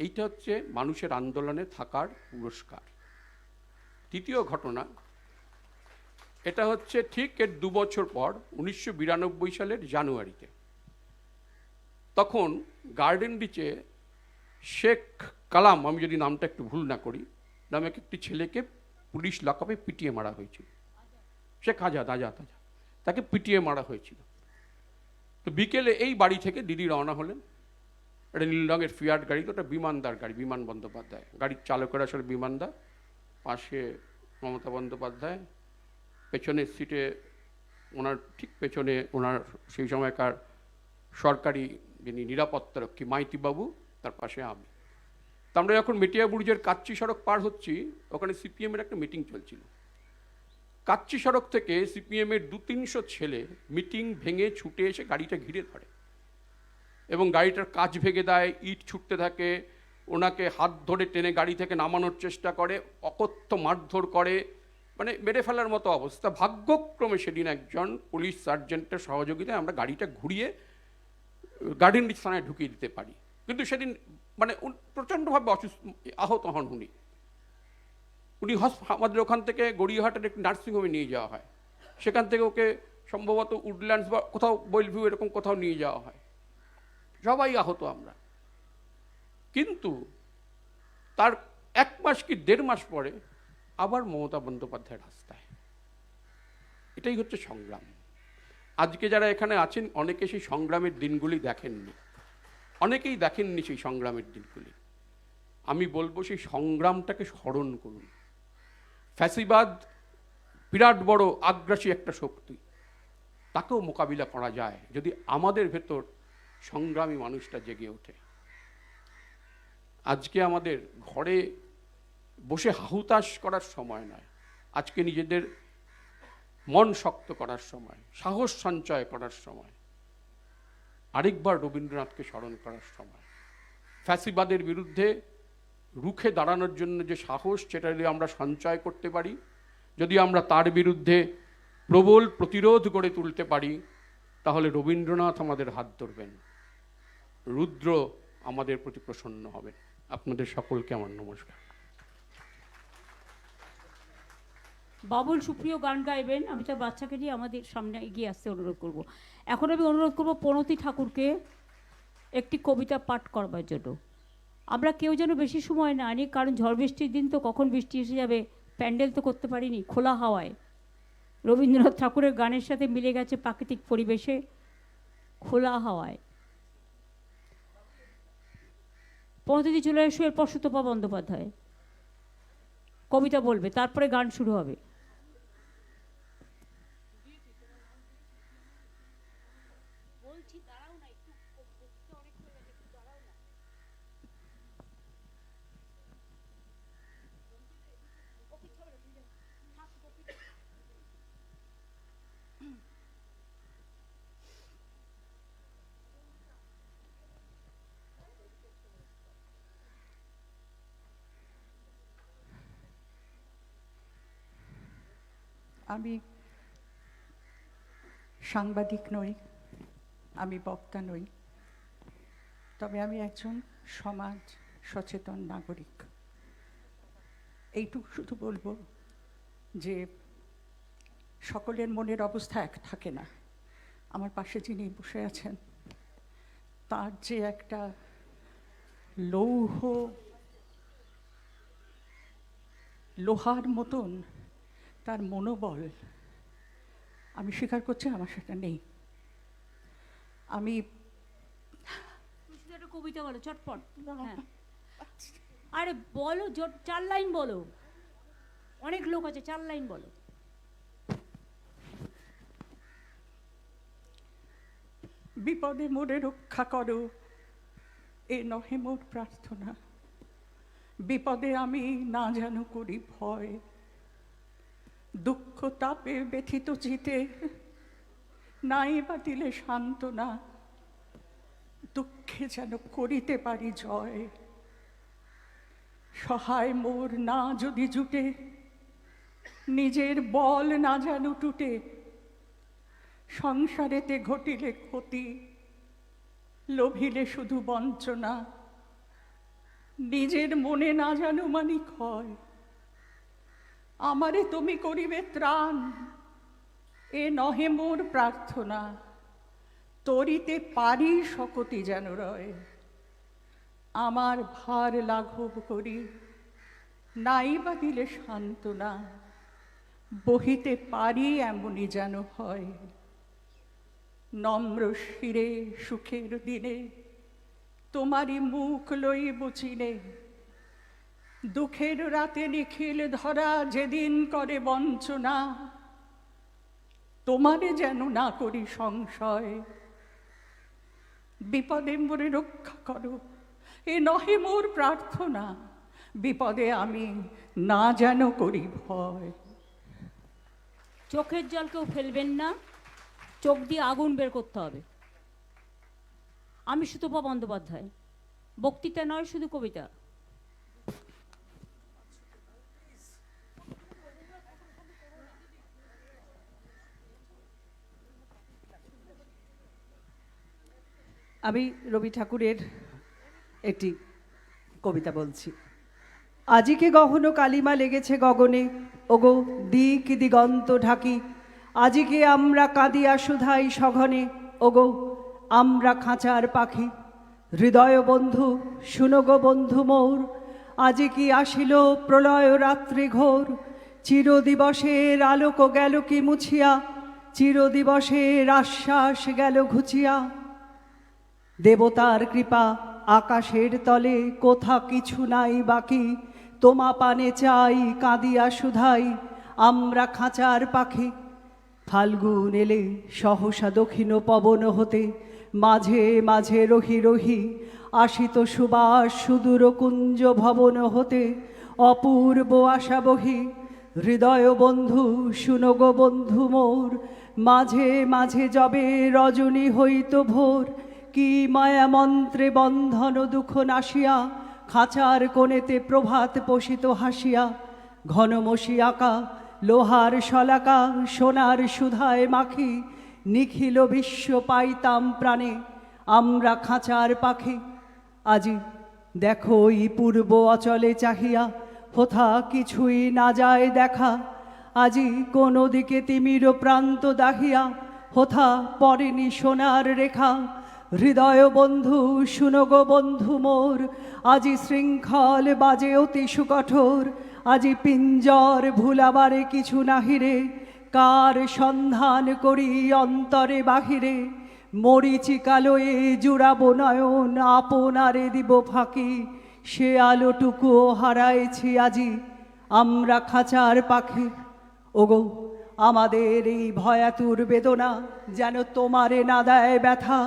এইটা হচ্ছে মানুষের আন্দোলনে থাকার পুরস্কার। দ্বিতীয় ঘটনা, এটা হচ্ছে ঠিক এর 2 বছর পর 1992 সালের জানুয়ারিতে। তখন গার্ডেন রিচে শেখ কালাম, আমি যদি নামটা একটু ভুল না করি, নামে একটি ছেলেকে পুলিশ লকআপে পিটিয়ে মারা হয়েছিল। শেখ আজাদ, তাকে পিটিয়ে মারা হয়েছিল। তো বিকেলে এই বাড়ি থেকে দিদি রওনা হলেন। একটা নীল রঙের ফিয়াট গাড়ি, তো ওটা বিমানদার গাড়ি, বিমান বন্দ্যোপাধ্যায়। গাড়ির চালকের আসলে বিমানদা, পাশে মমতা বন্দ্যোপাধ্যায়, পেছনের সিটে ওনার ঠিক পেছনে ওনার সেই সময়কার সরকারি যিনি নিরাপত্তারক্ষী মাইতিবাবু, তার পাশে আমি। তা আমরা যখন মেটিয়াবুরুজের কাচ্চি সড়ক পার হচ্ছি, ওখানে সিপিএমের একটা মিটিং চলছিল। কাচ্চি সড়ক থেকে সিপিএমের 200-300 ছেলে মিটিং ভেঙে ছুটে এসে গাড়িটা ঘিরে ধরে, এবং গাড়িটার কাঁচ ভেঙে দেয়, ইট ছুটতে থাকে, ওনাকে হাত ধরে টেনে গাড়ি থেকে নামানোর চেষ্টা করে, অকথ্য মারধর করে, মানে মেরে ফেলার মতো অবস্থা। ভাগ্যক্রমে সেদিন একজন পুলিশ সার্জেন্টের সহযোগিতায় আমরা গাড়িটা ঘুরিয়ে গার্ডেন রিচ থানায় ঢুকিয়ে দিতে পারি। কিন্তু সেদিন মানে প্রচণ্ডভাবে আহত হন উনি। আমাদের ওখান থেকে গড়িয়াহাটের একটি নার্সিংহোমে নিয়ে যাওয়া হয়, সেখান থেকে ওকে সম্ভবত উডল্যান্ডস বা কোথাও বেলভিউ এরকম কোথাও নিয়ে যাওয়া হয়। সবাই আহত আমরা। কিন্তু তার 1 মাস কি 1.5 মাস পরে আবার মমতা বন্দ্যোপাধ্যায় রাস্তায়। এটাই হচ্ছে সংগ্রাম। আজকে যারা এখানে আছেন অনেকে সেই সংগ্রামের দিনগুলি দেখেননি, অনেকেই দেখেননি সেই সংগ্রামের দিনগুলি। আমি বলবো সেই সংগ্রামটাকে স্মরণ করুন। ফ্যাসিবাদ বিরাট বড় আগ্রাসী একটা শক্তি, তাকেও মোকাবিলা করা যায় যদি আমাদের ভেতর সংগ্রামী মানুষটা জেগে ওঠে। আজকে আমাদের ঘরে বসে হাহুতাশ করার সময় নয়, আজকে নিজেদের মন শক্ত করার সময়, সাহস সঞ্চয় করার সময়, আরেকবার রবীন্দ্রনাথকে স্মরণ করার সময়। ফ্যাসিবাদের বিরুদ্ধে রুখে দাঁড়ানোর জন্য যে সাহস, সেটা যদি আমরা সঞ্চয় করতে পারি, যদি আমরা তার বিরুদ্ধে প্রবল প্রতিরোধ গড়ে তুলতে পারি, তাহলে রবীন্দ্রনাথ আমাদের হাত ধরবেন, রুদ্র আমাদের প্রতি প্রসন্ন হবেন। আপনাদের সকলকে আমার নমস্কার।
বাবুল সুপ্রিয় গান গাইবেন, আমি তার বাচ্চাকে নিয়ে আমাদের সামনে এগিয়ে আসতে অনুরোধ করব। এখন আমি অনুরোধ করব প্রণতি ঠাকুরকে একটি কবিতা পাঠ করবার জন্য। আমরা কেউ যেন বেশি সময় না নিই, কারণ ঝড় বৃষ্টির দিন তো কখন বৃষ্টি এসে যাবে, প্যান্ডেল তো করতে পারিনি, খোলা হাওয়ায় রবীন্দ্রনাথ ঠাকুরের গানের সাথে মিলে গেছে প্রাকৃতিক পরিবেশে, খোলা হাওয়ায়। প্রণতি চলে এসো, এরপর সুতপা বন্দ্যোপাধ্যায় কবিতা বলবে, তারপরে গান শুরু হবে।
আমি সাংবাদিক নই, আমি বক্তা নই, তবে আমি একজন সমাজ সচেতন নাগরিক। এইটুকু শুধু বলবো যে সকলের মনের অবস্থা এক থাকে না। আমার পাশে যিনি বসে আছেন, তার যে একটা লোহার মতন তার মনোবল, আমি স্বীকার করছি আমার সেটা নেই। আমি
কবিতা বলো চটপট। হ্যাঁ, আরে বলো, 4 লাইন বলো, অনেক লোক আছে, 4 লাইন বলো।
বিপদে মোরে রক্ষা করো, এ নহে মোর প্রার্থনা। বিপদে আমি না যেন করি ভয়, দুঃখ তাপে ব্যথিত চিতে নাই বা দিলে সান্ত্বনা। দুঃখে যেন করিতে পারি জয়, সহায় মোর না যদি জুটে, নিজের বল না যেন টুটে। সংসারেতে ঘটিলে ক্ষতি, লোভিলে শুধু বঞ্চনা। নিজের মনে না যেন মানিক হয়, আমারে তুমি করিবে ত্রাণ, এ নহে মোর প্রার্থনা। তরিতে পারি শকতি যেন রয়, আমার ভার লাঘব করি নাই বা দিলে সান্ত্বনা। বহিতে পারি এমনই যেন হয়, নম্র শিরে সুখের দিনে তোমারই মুখ লইব চিনে। দুঃখের রাতে নিখিল ধরা যেদিন করে বঞ্চনা, তোমারে যেন না করি সংশয়। বিপদে মোরে রক্ষা করো, এ নহে মোর প্রার্থনা। বিপদে আমি না যেন করি ভয়।
চোখের জল কেউ ফেলবেন না, চোখ দিয়ে আগুন বের করতে হবে। আমি সুতপা বন্দ্যোপাধ্যায়, বক্তৃতা নয়, শুধু কবিতা।
আমি রবি ঠাকুরের একটি কবিতা বলছি। আজিকে গহন কালিমা লেগেছে গগনে, ওগো দিক দিগন্ত ঢাকি। আজিকে আমরা কাঁদিয়া সুধাই সঘনে, ওগো আমরা খাঁচার পাখি। হৃদয় বন্ধু শুনো গো বন্ধু মোর, আজি কি আসিল প্রলয় রাত্রি ঘোর। চিরদিবসের আলোক গেল কি মুছিয়া, চিরদিবসের আশ্বাস গেল ঘুচিয়া। দেবতার কৃপা আকাশের তলে কোথা কিছু নাই বাকি। তোমা পানে চাই কাঁদিয়া সুধাই, আমরা খাঁচার পাখি। ফাল্গুন এলে সহসা দক্ষিণ পবন হতে মাঝে মাঝে রহি রহি আসিত সুবাস সুদূর কুঞ্জ ভবন হতে অপূর্ব আশা বহি। হৃদয় বন্ধু শুনো গো বন্ধু মোর, মাঝে মাঝে যবে রজনী হইত ভোর, কি মায়া মন্ত্রে বন্ধন দুঃখ নাশিয়া খাঁচার কোণেতে প্রভাত পোষিত হাসিয়া। ঘনমসি আঁকা লোহার শলাকা সোনার সুধায় মাখি, নিখিল বিশ্ব পাইতাম প্রাণে আমরা খাঁচার পাখি। আজি দেখো ই পূর্ব অচলে চাহিয়া হোথা কিছুই না যায় দেখা, আজি কোন দিকে তিমির প্রান্ত দাহিয়া হোথা পরেনি সোনার রেখা। হৃদয় বন্ধু শুনো গো বন্ধু মোর, আজি শৃঙ্খল বাজে অতি সুকঠোর, আজি পিঞ্জর ভুলাবারে কিছু নাহিরে, কার সন্ধান করি অন্তরে বাহিরে। মরিচিকালয়ে জুড়াবো নয়ন আপনারে দিব ফাঁকি, সে আলোটুকুও হারাইছি আজি আমরা খাঁচার পাখি। ওগো আমাদের এই ভয়াতুর বেদনা যেন তোমারে না দেয় ব্যথা,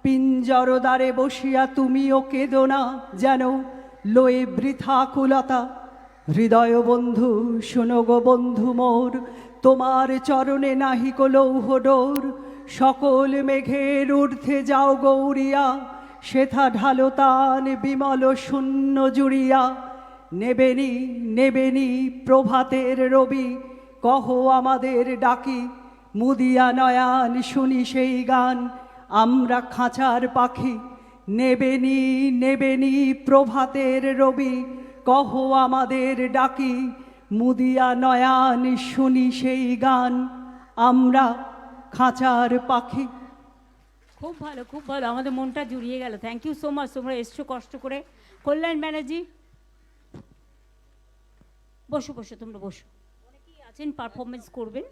পিঞ্জর দ্বারে বসিয়া তুমিও কেঁদো না যেন লয়ে বৃথা কুলতা। হৃদয় বন্ধু শোনো গো বন্ধু মোর, তোমার চরণে নাহিক লৌহ ডোর, সকল মেঘের ঊর্ধ্বে যাও গৌরিয়া, সেথা ঢালো তান বিমল শূন্য জুড়িয়া। নেবেনি নেবেনি প্রভাতের রবি, কহ আমাদের ডাকি, মুদিয়া নয়ান শুনি সেই গান আমরা খাঁচার পাখি। নেবেনি নেবেনি প্রভাতের রবি, কহ আমাদের ডাকি, মুদিয়া নয়ান শুনি সেই গান আমরা খাঁচার পাখি।
খুব ভালো, খুব ভালো, আমাদের মনটা জুড়িয়ে গেল। থ্যাংক ইউ সো মাচ, তোমরা এসছো কষ্ট করে। কল্যাণ ব্যানার্জি বসো বসো, তোমরা বসো। অনেকেই আছেন পারফরমেন্স করবেন।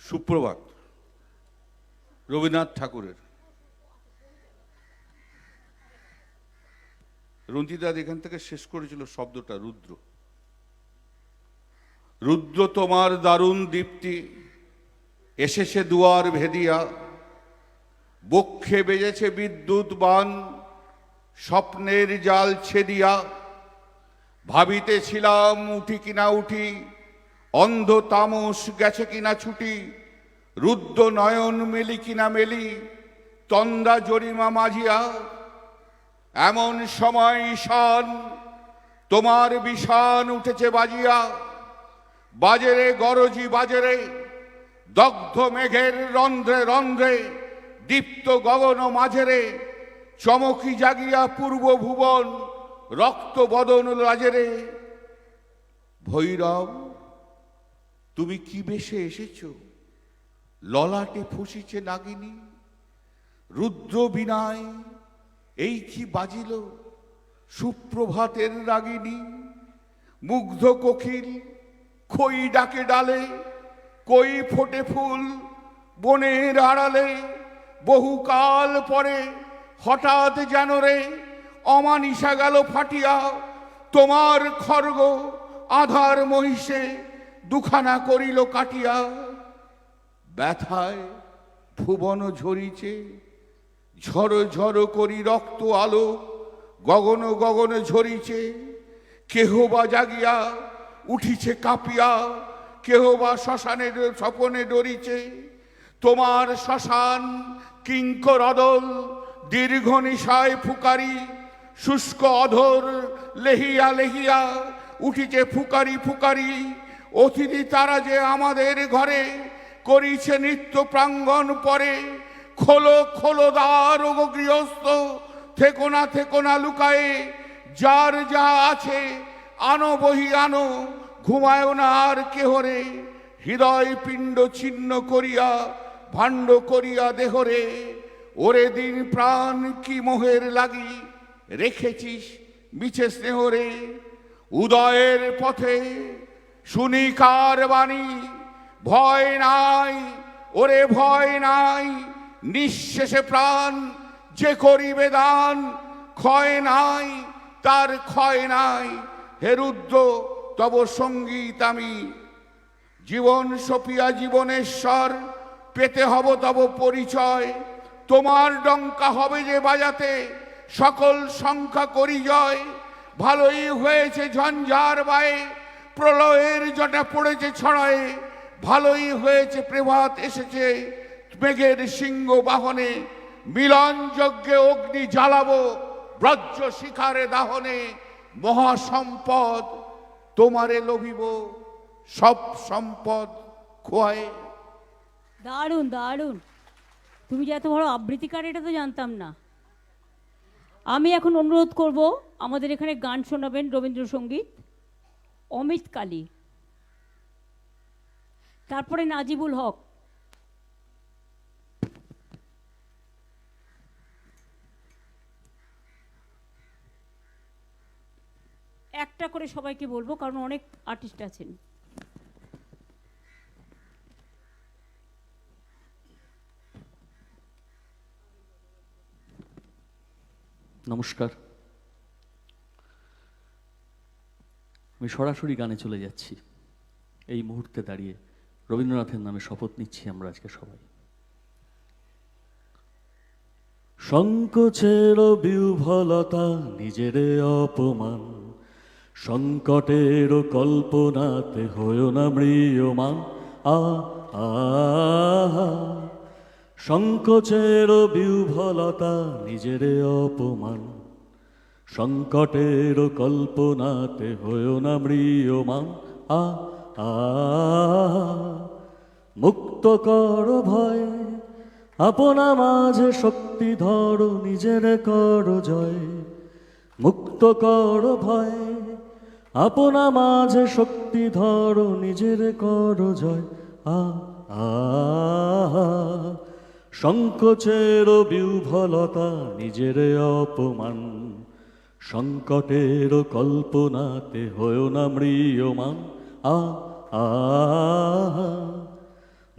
সুপ্রভাত। রবীন্দ্রনাথ ঠাকুরের রঞ্জিতদাদ এখান থেকে শেষ করেছিল শব্দটা রুদ্র। রুদ্র তোমার দারুণ দীপ্তি এসেছে দুয়ার ভেদিয়া, বক্ষে বেজেছে বিদ্যুৎ বান স্বপ্নের জাল ছেদিয়া। ভাবিতেছিলাম উঠি কিনা উঠি, অন্ধ তামস গেছে কিনা ছুটি, রুদ্র নয়ন মেলি কিনা মেলি, তন্দ্রা জরিমা মাঝিয়া। এমন সময় ঈশান তোমার বিষান উঠেছে বাজিয়া, বাজেরে গরজি বাজেরে, দগ্ধ মেঘের রন্ধ্রে রন্ধ্রে, দীপ্ত গগন মাঝেরে, চমকি জাগিয়া পূর্ব ভুবন, রক্ত বদন রাজেরে। ভৈরব তুমি কি বেশে এসেছ, ললাটে ফুসিছে নাগিনী, রুদ্র বিনায় এই কি বাজিল সুপ্রভাতের রাগিনী। মুগ্ধ কোকিল খই ডাকে ডালে, কই ফোটে ফুল বনের আড়ালে, বহুকাল পরে হঠাৎ যেন রে অমানিসা গেল ফাটিয়া। তোমার খর্গ আধার মহিষে দুখানা করিল কাটিয়া। ব্যথায় ভুবন ঝরিছে, ঝড় ঝড় করি রক্ত আলো, গগন গগন ঝরিছে। কেহ বা জাগিয়া উঠিছে কাঁপিয়া, কেহ বা শ্মশানের স্বপনে ডরিছে। তোমার শ্মশান কিঙ্কর অদল, দীর্ঘ নিশায় ফুকারি, শুষ্ক অধর লেহিয়া লেহিয়া উঠিছে ফুকারি ফুকারি। অতিথি তারা যে আমাদের ঘরে করিছে নিত্য প্রাঙ্গণ পরে। খোলো খোলো দ্বার ও গৃহস্থ, থেকো না লুকায়ে, যার যা আছে আনো বহি আনো, ঘুমায় না আর কেহরে। হৃদয় পিণ্ড ছিন্ন করিয়া ভাণ্ড করিয়া দেহরে, ওরে দিন প্রাণ কি মোহের লাগি রেখেছিস মিছে স্নেহরে, উদয়ের পথে শুনি কার বাণী, ভয় নাই ওরে ভয় নাই, নিঃশেষে প্রাণ যে করিবে দান, ক্ষয় নাই তার ক্ষয় নাই, হে রুদ্র তব সঙ্গীত আমি, জীবন সপিয়া জীবনেশ্বর পেতে হব তব পরিচয়, তোমার ডঙ্কা হবে যে বাজাতে সকল সংখ্যা করি জয়, ভালোই হয়েছে ঝঞ্ঝার বায়ে প্রলয়ের জটা পড়েছে ছড়ায়, ভালোই হয়েছে প্রভাত এসেছে মেঘের সিংহ বাহনে, মিলন যজ্ঞে অগ্নি জ্বালাবো ব্রজ্য শিখারে দাহনে, মহাসম্পদ তোমারে লোভিব সব সম্পদ খোয়ায়।
দারুণ দারুণ, তুমি যে এত বড় আবৃত্তিকার এটা তো জানতাম না। আমি এখন অনুরোধ করব আমাদের এখানে গান শোনাবেন রবীন্দ্রসঙ্গীত অমিত কালী, তারপরে নাজিবুল হক। একটা করে সবাইকে বলবো কারণ অনেক আর্টিস্ট আছেন।
নমস্কার, আমি সরাসরি গানে চলে যাচ্ছি। এই মুহূর্তে দাঁড়িয়ে রবীন্দ্রনাথের নামে শপথ নিচ্ছি আমরা আজকে সবাই। সংকোচের বিহ্বলতা নিজের অপমান, সংকটের কল্পনাতে হয়েও না ম্রিয়মান, আ আ সংকোচের বিহ্বলতা নিজের অপমান, সংকটের কল্পনাতে হয়েও না ম্রিয়মান, আ আ মুক্ত কর ভয়, আপনা মাঝে শক্তি ধরো নিজের কর জয়, মুক্ত কর ভয়, আপনা মাঝে শক্তি ধরো নিজের কর জয়, আ আ সংকোচের বিহ্বলতা নিজের অপমান, সংকটের কল্পনাতে হয়েও না ম্রিয়মান, আ আ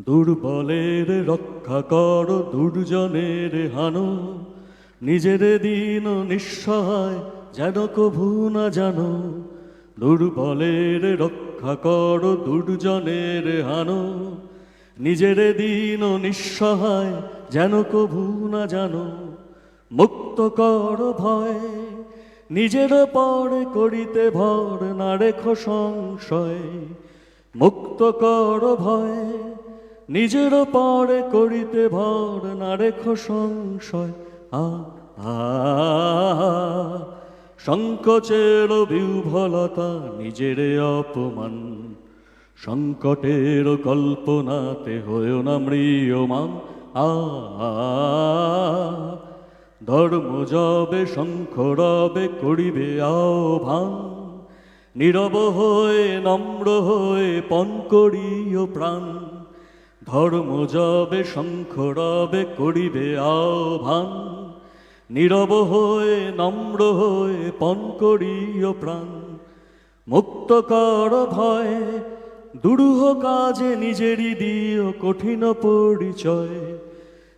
দুর্বলের রক্ষা কর দুর্জনের হানো, নিজের দিন নিঃসহায় যেন কভু না জানো, দুর্বলের রক্ষা কর দুর্জনের হানো, নিজের দিন নিঃসহায় যেন কভু না জানো, মুক্ত কর ভয়, নিজের পরে করিতে ভর না রেখো সংশয়, মুক্ত কর ভয়, নিজের পরে করিতে ভর না রেখো সংশয়, আ আ সংকোচের বিহ্বলতা নিজের অপমান, সংকটের কল্পনাতে হয়েও না ম্রিয়মান, আ আ ধর্ম যবে শঙ্খ রবে করিবে আহ্বান, নীরব হয়ে নম্র হয়ে পণ করিও প্রাণ, ধর্ম যবে শঙ্খ রবে করিবে আহ্বান, নীরব হয়ে নম্র হয়ে পণ করিও প্রাণ, মুক্ত কর ভয়, দুরূহ কাজে নিজেরই দিও কঠিন পরিচয়,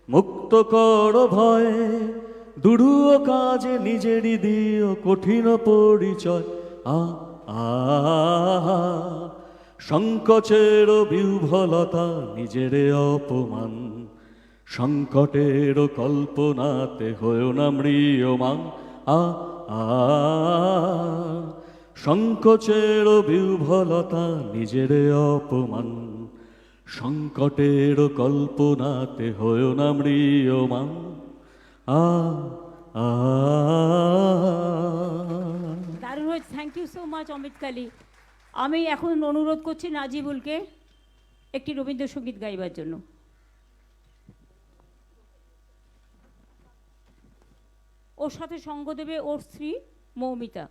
মুক্ত কর ভয়, দুরূহ কাজে নিজেরই দিও কঠিন পরিচয়, আ আ সংকোচের বিহ্বলতা নিজের অপমান, সংকটের কল্পনাতে হয়েও না ম্রিয়মান, আ আ সংকোচের বিহ্বলতা নিজের অপমান, সংকটের কল্পনাতে হয়েও না ম্রিয়মান, আ আ
দারুণ হয়েছে, thank you so much Amit Kali. আমি এখন অনুরোধ করছি নাজিবুলকে একটি রবীন্দ্রসঙ্গীত গাইবার জন্য। ওর সাথে সঙ্গ দেবে ওর স্ত্রী মৌমিতা।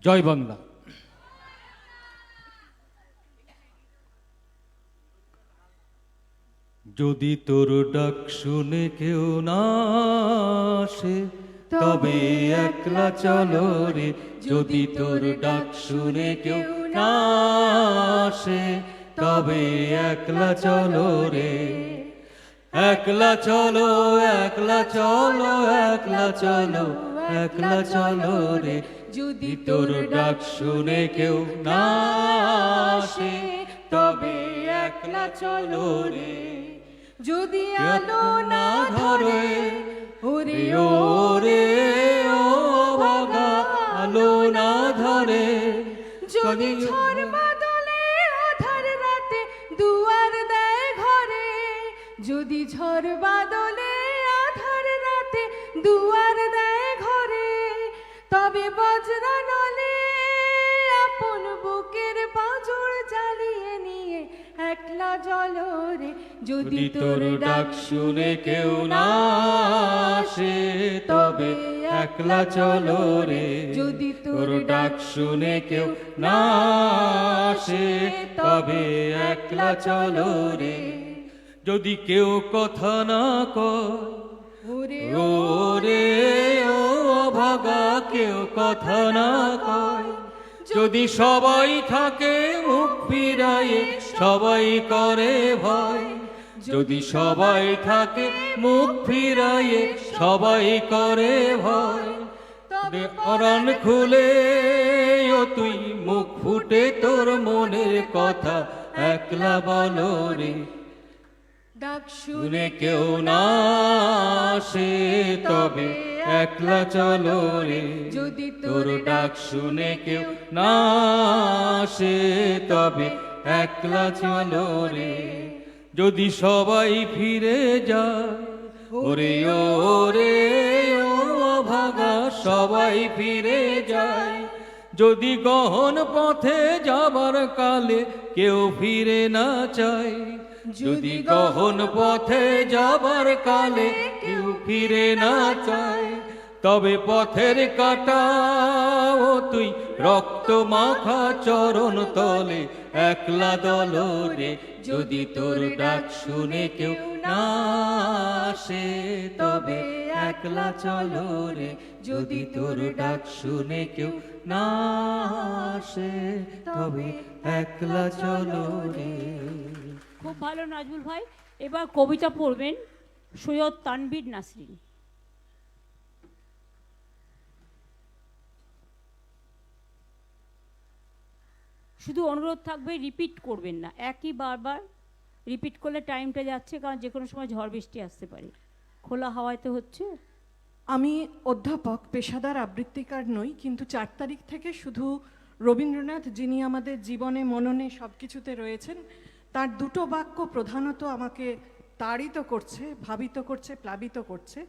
জয় বাংলা। যদি তোর ডাক শুনে কেউ না আসে তবে একলা চলো রে, যদি তোর ডাক শুনে কেউ না আসে তবে একলা চলো রে, একলা চলো, একলা চলো, একলা চলো, একলা চলো রে, যদি তোর ডাক শুনে কেউ না আসে তবে একলা চলো রে,
যদি আলো না ধরে
ওরে ওরে ও ভাগা আলো না ধরে,
যদি ঝড় বাদলে আধার রাতে দুয়ার দেয় ঘরে, যদি ঝড় বাদলে আধার রাতে দুয়ার দেয় ঘরে, তবে বজ্রা নলে আপন বুকের পাঁজর জ্বালিয়ে নিয়ে একলা জলরে,
যদি তোর ডাক শুনে কেউ না আসে তবে একলা চলো রে,
যদি
তোর ডাক শুনে কেউ না আসে তবে একলা চলো রে, যদি কেউ কথা না কয়
ওরে
ওরে ও ভাগা কেউ কথা না কয়, যদি সবাই থাকে মুখ ফিরায়ে সবাই করে ভয়, যদি সবাই থাকে মুখ ফিরায়ে সবাই করে ভয়, তবে অরান খুলে ও তুই মুখ ফুটে তোর মনের কথা একলা বলো রে,
ডাক
শুনে কেউ না আসে তবে একলা চলো রে,
যদি
তোর ডাক শুনে কেউ না আসে তবে একলা চলো রে, যদি সবাই ফিরে যায় ওরে ওরে ও ভাগা সবাই ফিরে যায়, যদি গহন পথে যাবার কালে কেউ ফিরে না চায়, যদি গহন পথে যাবার কালে কেউ ফিরে না চায়, তবে পথের কাটা ও তুই রক্ত মাখা চরণ তলে একলা দলরে, যদি তোর ডাক শুনে কেউ না আসে তবে একলা চলো রে, যদি তোর ডাক শুনে কেউ না আসে তবে একলা চলো রে।
খুব ভালো নাজমুল ভাই। এবার কবিতা পড়বেন সৈয়দ তানভীর নাসরিন। শুধু অনুরোধ থাকবে রিপিট করবেন না, একই বারবার রিপিট করলে টাইমটা যাচ্ছে, কারণ যে কোনো সময় ঝড় বৃষ্টি আসতে পারে। খোলা হাওয়ায় তো হচ্ছে।
আমি অধ্যাপক, পেশাদার আবৃত্তিকার নই, কিন্তু 4 তারিখ থেকে শুধু রবীন্দ্রনাথ, যিনি আমাদের জীবনে মননে সব কিছুতে রয়েছেন, তার দুটো বাক্য প্রধানত আমাকে তাড়িত করছে, ভাবিত করছে, প্লাবিত করছে।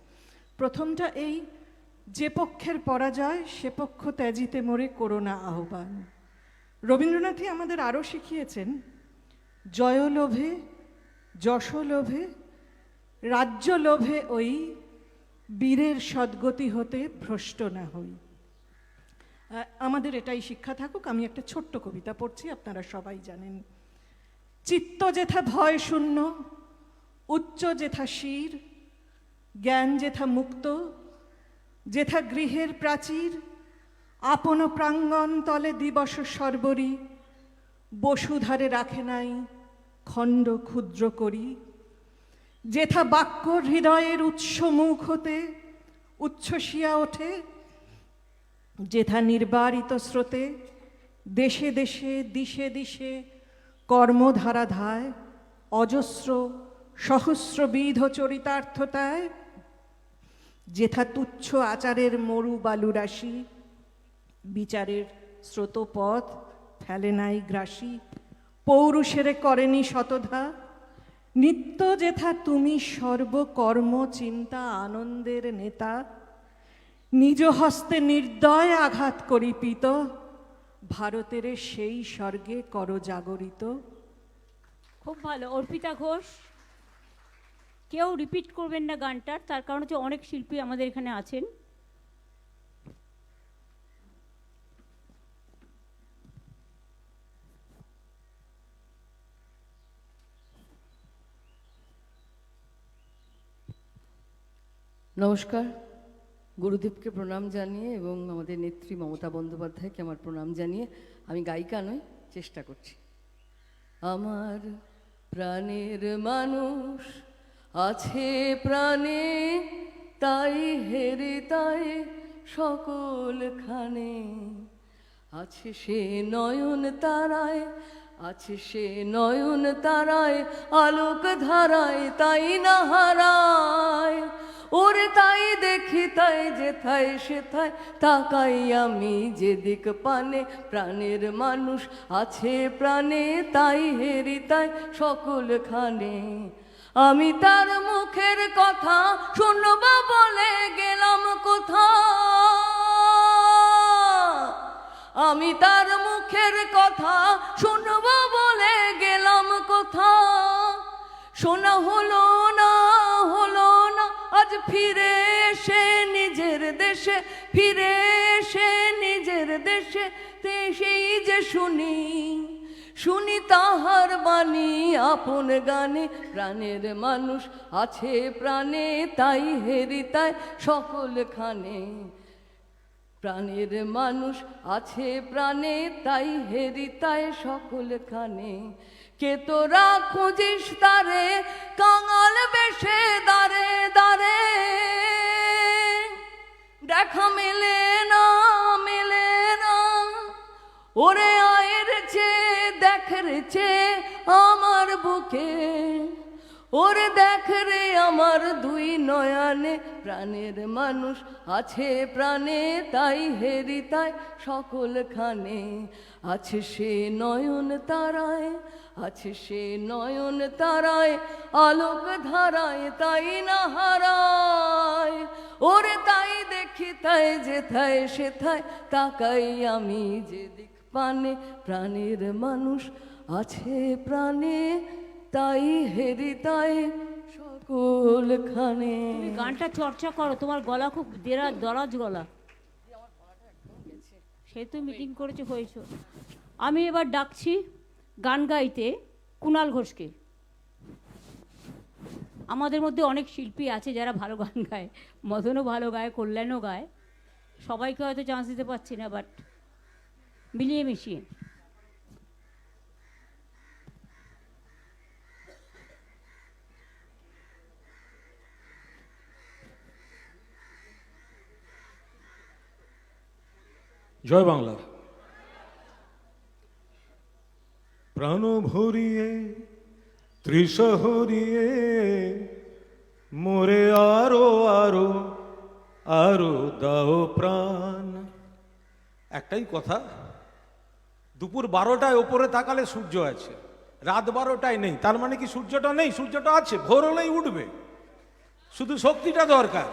প্রথমটা এই, যে পক্ষের পরাজয় সে পক্ষ ত্যাজিতে মোরে করোনা আহ্বান। রবীন্দ্রনাথই আমাদের আরও শিখিয়েছেন, জয়লোভে যশলোভে রাজ্যলোভে ওই বীরের সদ্গতি হতে ভ্রষ্ট না হই। আমাদের এটাই শিক্ষা থাকুক। আমি একটা ছোট্ট কবিতা পড়ছি, আপনারা সবাই জানেন। চিত্ত যেথা ভয় শূন্য, উচ্চ যেথা শির, জ্ঞান যেথা মুক্ত, যেথা গৃহের প্রাচীর, আপন প্রাঙ্গণ তলে দিবস সর্বরি, বসুধারে রাখে নাই খণ্ড ক্ষুদ্র করি, যেথা বাক্য হৃদয়ের উৎস মুখ হতে উচ্ছ্বসিয়া ওঠে, যেথা নির্বারিত স্রোতে দেশে দেশে দিশে দিশে কর্মধারা ধায়, অজস্র সহস্রবিধ চরিতার্থতায়, যেথা তুচ্ছ আচারের মরু বালুরাশি, বিচারের স্রোতপথ ফেলে নাই গ্রাসী, পৌরুষেরে করেনি শতধা, নিত্য যেথা তুমি সর্বকর্ম চিন্তা আনন্দের নেতা, নিজ হস্তে নির্দয় আঘাত করি পিত, ভারতের সেই স্বর্গে কর জাগরিত।
খুব ভালো। অর্পিতা ঘোষ। কেউ রিপিট করবেন না গানটার, তার কারণ হচ্ছে অনেক শিল্পী আমাদের এখানে আছেন।
নমস্কার, গুরুদেবকে প্রণাম জানিয়ে এবং আমাদের নেত্রী মমতা বন্দ্যোপাধ্যায়কে আমার প্রণাম জানিয়ে আমি গায়িকা নই, চেষ্টা করছি। আমার প্রাণের মানুষ আছে প্রাণে, তাই হেরে তাই সকলখানে আছে সে নয়ন তারায়, আছে সে নয়ন তারায়, আলোক ধারায় তাই না হারায়। ওরে তাই দেখি তাই যেথায় সেথায় তাকাই আমি যেদিক পানে, প্রাণের মানুষ আছে প্রাণে, তাই হেরি তাই সকলখানে। আমি তার মুখের কথা শুনবো বলে গেলাম কোথা, আমি তার মুখের কথা শুনবো বলে গেলাম কোথা। শোনা হলো না, হলো না, আজ ফিরে এসে নিজের দেশে, ফিরে এসে নিজের দেশে সেই যে শুনি, শুনি তাহার বাণী আপন গানে। প্রাণের মানুষ আছে প্রাণে, তাই হেরি তাই সকলখানে। প্রাণের মানুষ আছে প্রাণে, তাই হেরি তাই সকলখানে। কে তোরা খুঁজিস তারে কাঙাল বেশে দাঁড়ে দাঁড়ে, দেখা মেলে না, মেলে না। ওরে আয়ের চেয়ে দেখ রেছে আমার বুকে, ওরে দেখ রে আমার দুই নয়নে। প্রাণের মানুষ আছে প্রাণে, তাই হেরি তাই সকলখানে। আছে সে নয়ন তারায়, আছে সে নয়ন তারায়, আলোক ধারায় তাই না হারায়। ওরে তাই দেখি তাই যেথায় সেথায় তাকাই আমি যেদিক পানে, প্রাণের মানুষ আছে প্রাণে, তাই হেরি তাই সকলখানে।
তুমি গানটা চর্চা করো, তোমার গলা খুব দরাজ গলা, সে তো মিটিং করেছে হয়েছে। আমি এবার ডাকছি গান গাইতে কুণাল ঘোষকে। আমাদের মধ্যে অনেক শিল্পী আছে যারা ভালো গান গায়, মদনও ভালো গায়, কল্যাণও গায়, সবাইকে হয়তো চান্স দিতে পারছি না, বাট মিলিয়ে মিশিয়ে।
জয় বাংলা। প্রাণ ভরিয়ে ত্রিশহরিয়ে মোরে আরো আরো আরো দাও প্রাণ। একটাই কথা, দুপুর 12টায় ওপরে তাকালে সূর্য আছে, রাত 12টায় নেই। তার মানে কি সূর্যটা নেই? সূর্যটা আছে, ভোর হলেই উঠবে, শুধু শক্তিটা দরকার।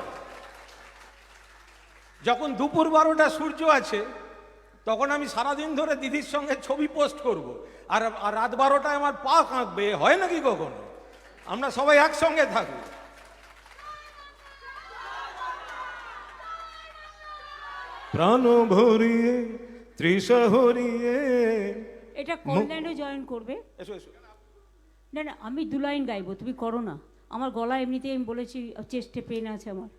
যখন দুপুর 12টা সূর্য আছে, তখন আমি সারাদিন ধরে দিদির সঙ্গে ছবি পোস্ট করব, আর রাত 12টায় আমার পা কাঁপবে। হয় নাকি কখনো? আমরা সবাই একসঙ্গে থাকি। প্রাণ ভরিয়ে ত্রিশহরিয়ে।
এটা কল্যাণও জয়েন করবে।
এসো এসো।
না না, আমি 2 লাইন গাইবো, তুমি করো না। আমার গলা এমনিতেই আমি বলেছি চেস্টে পেন আছে আমার।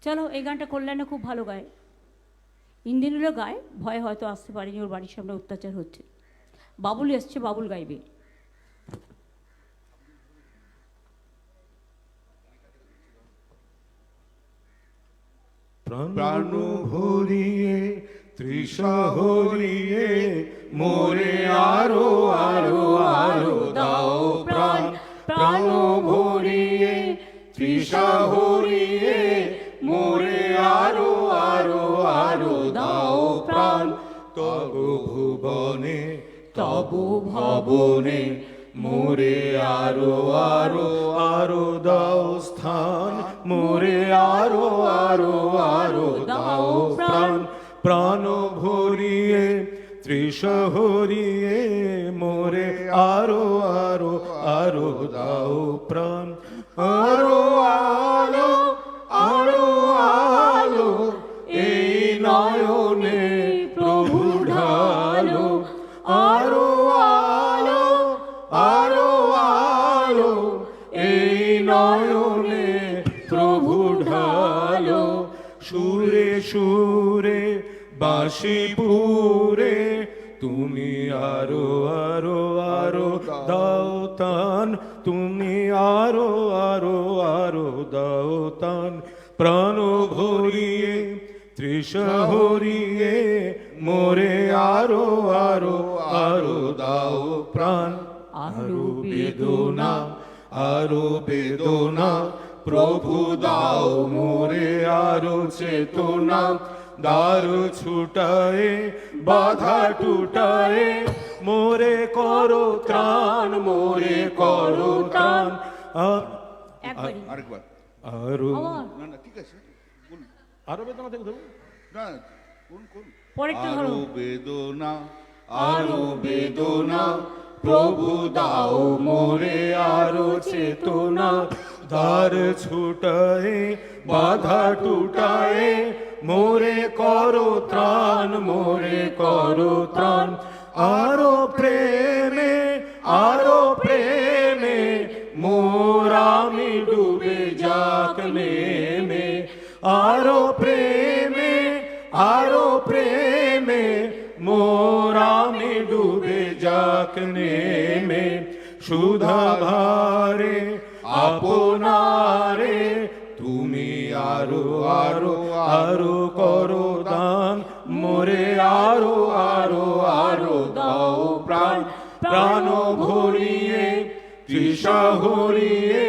চলো, এই গানটা কল্যাণে খুব ভালো গায়, ইন্দিনীরও গায়, ভয় হয়তো আসতে পারেনি, ওর বাড়ির সামনে অত্যাচার হচ্ছে। বাবুল এসছে, বাবুল গাইবে।
প্রাণ ভরিয়ে ত্রিশহরিয়ে মোরে আরো আরো আরো দাও প্রাণ। প্রাণ ভরিয়ে ত্রিশহরিয়ে মোরে আরো আরো আরো দাও প্রাণ। তব ভুবনে তব ভবনে মোরে আরো আরো আরো দাও স্থান। মোরে আরো আরো আরো দাও প্রাণ। প্রাণ ভরিয়ে ত্রিশহরিয়ে মোরে আরো আরো আরো দাও প্রাণ। আরো আলো আরো আলো এই নয়নে প্রভু ঢালো। আরো আলো আরো নয়নে প্রভু ঢালো, সুরে সুরে বাঁশি পুরে তুমি আরো আরো আরো দাও তান, তুমি আরো আরো আরো দাও তান, প্রাণ ভরিয়ে তৃষা হরিয়ে মোরে আরো আরো আরো দাও প্রাণ। আরো বেদনা আরো বেদনা প্রভু দাও মোরে আরো চেতনা, দ্বার ছুটায়ে বাধা টুটায়ে মোরে করো ত্রাণ, মোরে করো ত্রাণ।
একবারই
আরেকবার।
আরো
আবার
না না ঠিক আছে, বলুন।
আরো বেদনা থেকে ধরুন।
না কোন কোন
পরেরটা ধরো।
আরো বেদনা আরো বেদনা প্রভু দাও মোরে আরো চেতনা,
দ্বার ছুটায়ে বাধা টুটায়ে মোরে করো ত্রাণ, মোরে করো ত্রাণ। আরো প্রেমে আরো প্রেমে মোর আমি ডুবে যাক নেমে, আরো প্রেমে আরো প্রেমে মোর আমি ডুবে যাক নেমে, সুধা ভারে আপনারে তুমি আরো আরো আরো করো দান, মোরে আরো আরো আরো দাও প্রাণ। প্রাণ ভরিয়ে তৃষা হরিয়ে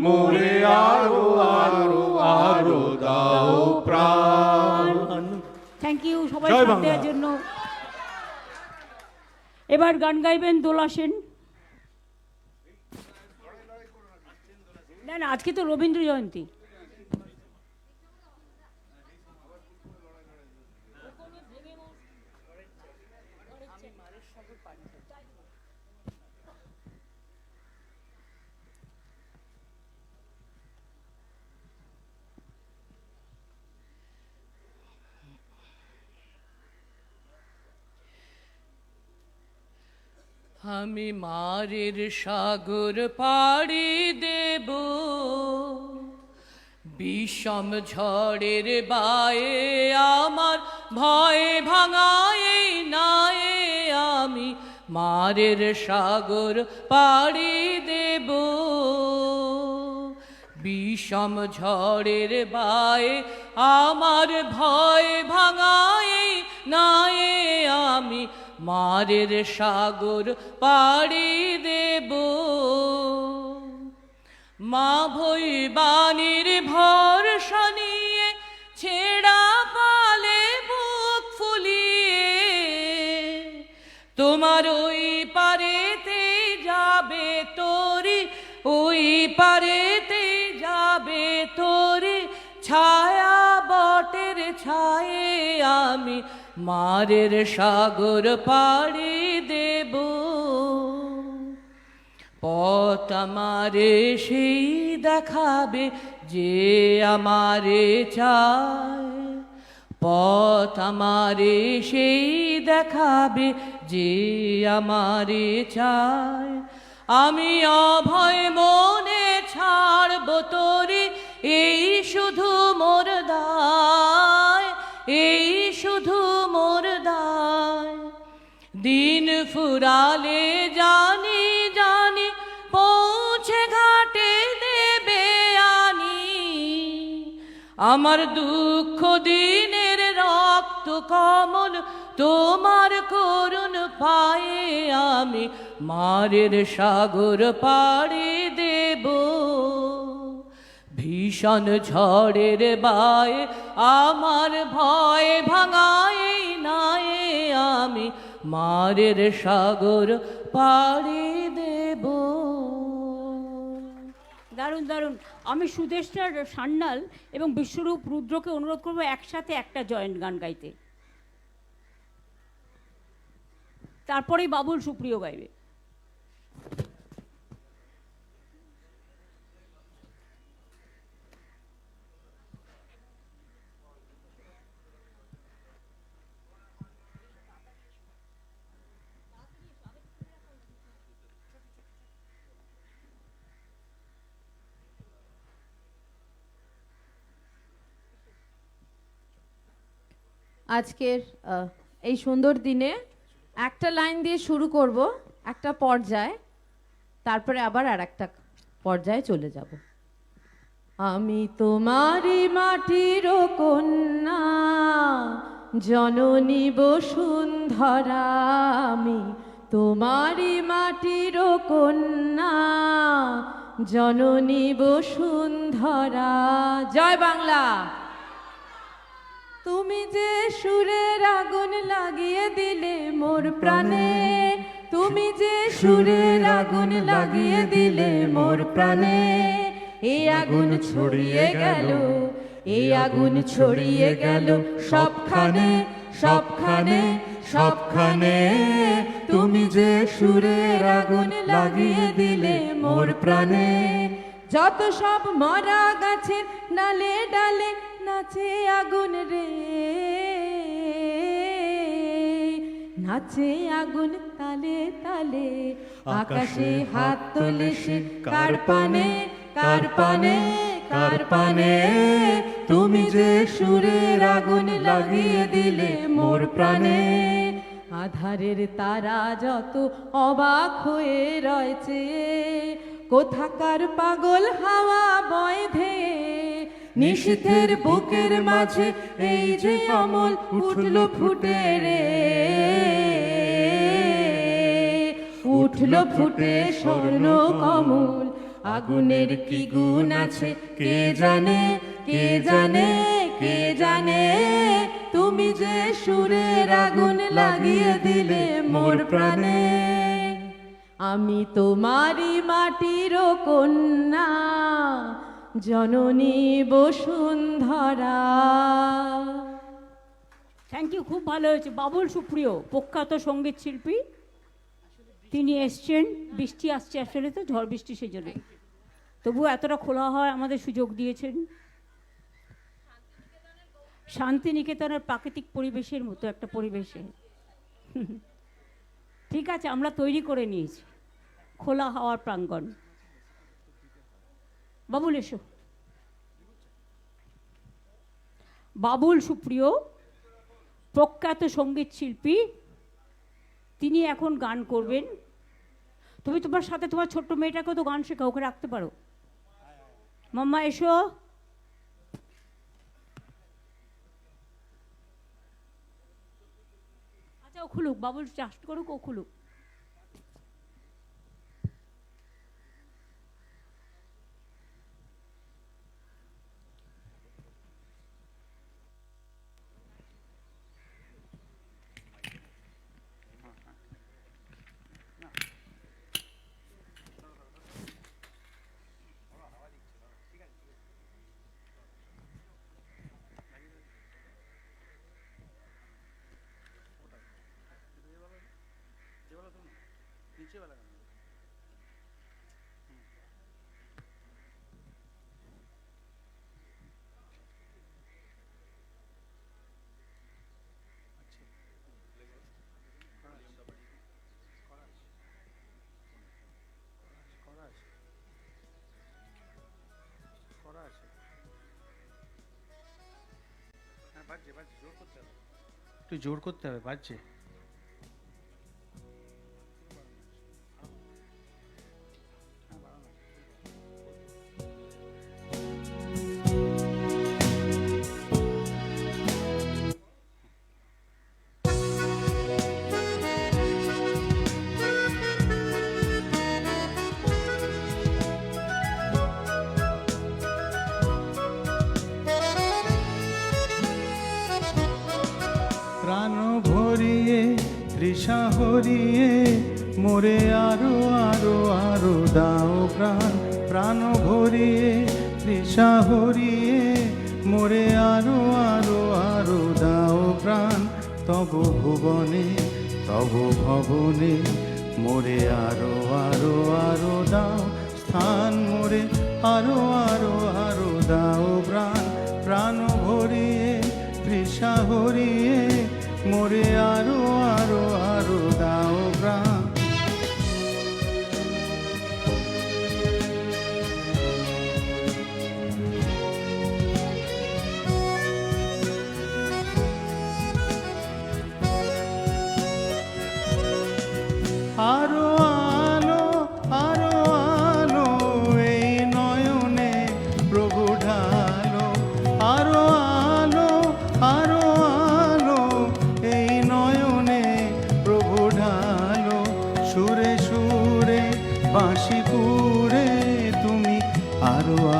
মোরে আরো আরো আরো দাও প্রাণ।
থ্যাংক ইউ সবাই
জয়
সাথ
বাংলা।
দেওয়ার জন্য। এবার গান গাইবেন দোলা সেন। না না, আজকে তো রবীন্দ্র জয়ন্তী।
আমি মারের সাগর পাড়ি দেব, বিষম ঝড়ের বায়ে আমার ভয়ে ভাঙায়ে নায়ে, আমি মারের সাগর পাড়ি দেব, বিষম ঝড়ের বায়ে আমার ভয় ভাঙায়ে নায়ে, আমি মারের সাগর পাড়ি দেব। মা ভৈবানীর ভরসা নিয়ে ছেঁড়া পালে বুক ফুলিয়ে, তোমার ওই পারেতে যাবে তোরি, ওই পারেতে যাবে তোরি, ছায়া বটের ছায়ে আমি মারের সাগর পাড়ি দেব। পথ আমারে সেই দেখাবে যে আমারে চায়, পথ আমারে সেই দেখাবে যে আমারে চায়, আমি অভয় মনে ছাড়ব তোরে, এই শুধু মোর দায়, এই শুধু মোর দায়। দিন ফুরালে জানি জানি পৌঁছে ঘাটে দেবে আনি, আমার দুঃখ দিনের রক্ত কমল তোমার করুণ পায়ে, আমি মারের সাগর পাড়ি দেব। ভীষণ ঝড়ের বায়ে আমার ভয় ভাঙায় নায়ে, আমি মারের সাগর পাড়ি দেব।
দারুণ দারুণ। আমি সুদেষ্টা সান্যাল এবং বিশ্বরূপ রুদ্রকে অনুরোধ করবো একসাথে একটা জয়েন্ট গান গাইতে, তারপরেই বাবুল সুপ্রিয় গাইবে।
আজকের এই সুন্দর দিনে একটা লাইন দিয়ে শুরু করব, একটা পর্যায়, তারপরে আবার আর একটা পর্যায়ে চলে যাব। আমি তোমারই মাটির কন্যা, জননী বসুন্ধরা, আমি তোমারই মাটির কন্যা, জননী বসুন্ধরা। জয় বাংলা। তুমি যে সুরের আগুন লাগিয়ে দিলে মোর প্রাণে, তুমি যে সুরের আগুন লাগিয়ে দিলে মোর প্রাণে, এই আগুন ছড়িয়ে গেল, এই আগুন ছড়িয়ে গেল সবখানে, সবখানে, সবখানে। তুমি যে সুরের আগুন লাগিয়ে দিলে মোর প্রাণে, যত সব মরা গাছের ডালে ডালে নাচে আগুন রে, নাচে আগুন তালে তালে, আকাশে হাত তোলে সে কার পানে, কার পানে, কার পানে। তুমি যে সুরের আগুন লাগিয়ে দিলে মোর প্রাণে, আধারের তারা যত অবাক হয়ে রয়েছে, কোথাকার পাগল হাওয়া বয় ধেয়ে, নিশীথের বুকের মাঝে এই যে অমল উঠলো ফুটে রে, উঠলো ফুটে স্বর্ণ কমল। আগুনের কি গুণ আছে কে জানে, কে জানে, কে জানে। তুমি যে সুরের আগুন লাগিয়ে দিলে মোর প্রাণে, আমি তোমারই মাটির কন্যা, জননী বসুন্ধরা।
থ্যাংক ইউ, খুব ভালো হয়েছে। বাবুল সুপ্রিয় প্রখ্যাত সঙ্গীত শিল্পী, তিনি এসছেন। বৃষ্টি আসছে আসলে, তো ঝড় বৃষ্টি সেজন্য, তবু এতটা খোলা হয় আমাদের সুযোগ দিয়েছেন। শান্তিনিকেতনের প্রাকৃতিক পরিবেশের মতো একটা পরিবেশে। ঠিক আছে, আমরা তৈরি করে নিয়েছি খোলা হাওয়ার প্রাঙ্গণ। বাবুল এসো। বাবুল সুপ্রিয় প্রখ্যাত সঙ্গীত শিল্পী, তিনি এখন গান করবেন। তুমি তোমার সাথে তোমার ছোট্ট মেয়েটাকেও তো গান শেখা, ওকে রাখতে পারো। মাম্মা এসো। আচ্ছা, ও খুলুক, বাবুল চাষ্ট করুক, ও খুলুক।
একটু জোর করতে হবে, বাজছে।
প্রাণ ভরিয়ে তৃষা হরিয়ে মোরে আরো আরো আরো দাও প্রাণ, প্রাণ ভরিয়ে তৃষা হরিয়ে মোরে আরো আরো আরো দাও প্রাণ। তব ভুবনে তব ভবনে মোরে আরো আরো আরো দাও স্থান, মোরে আরো আরো আরো দাও প্রাণ। প্রাণ ভরিয়ে তৃষা হরিয়ে মোরে আরো আরো আরো দাও প্রাণ।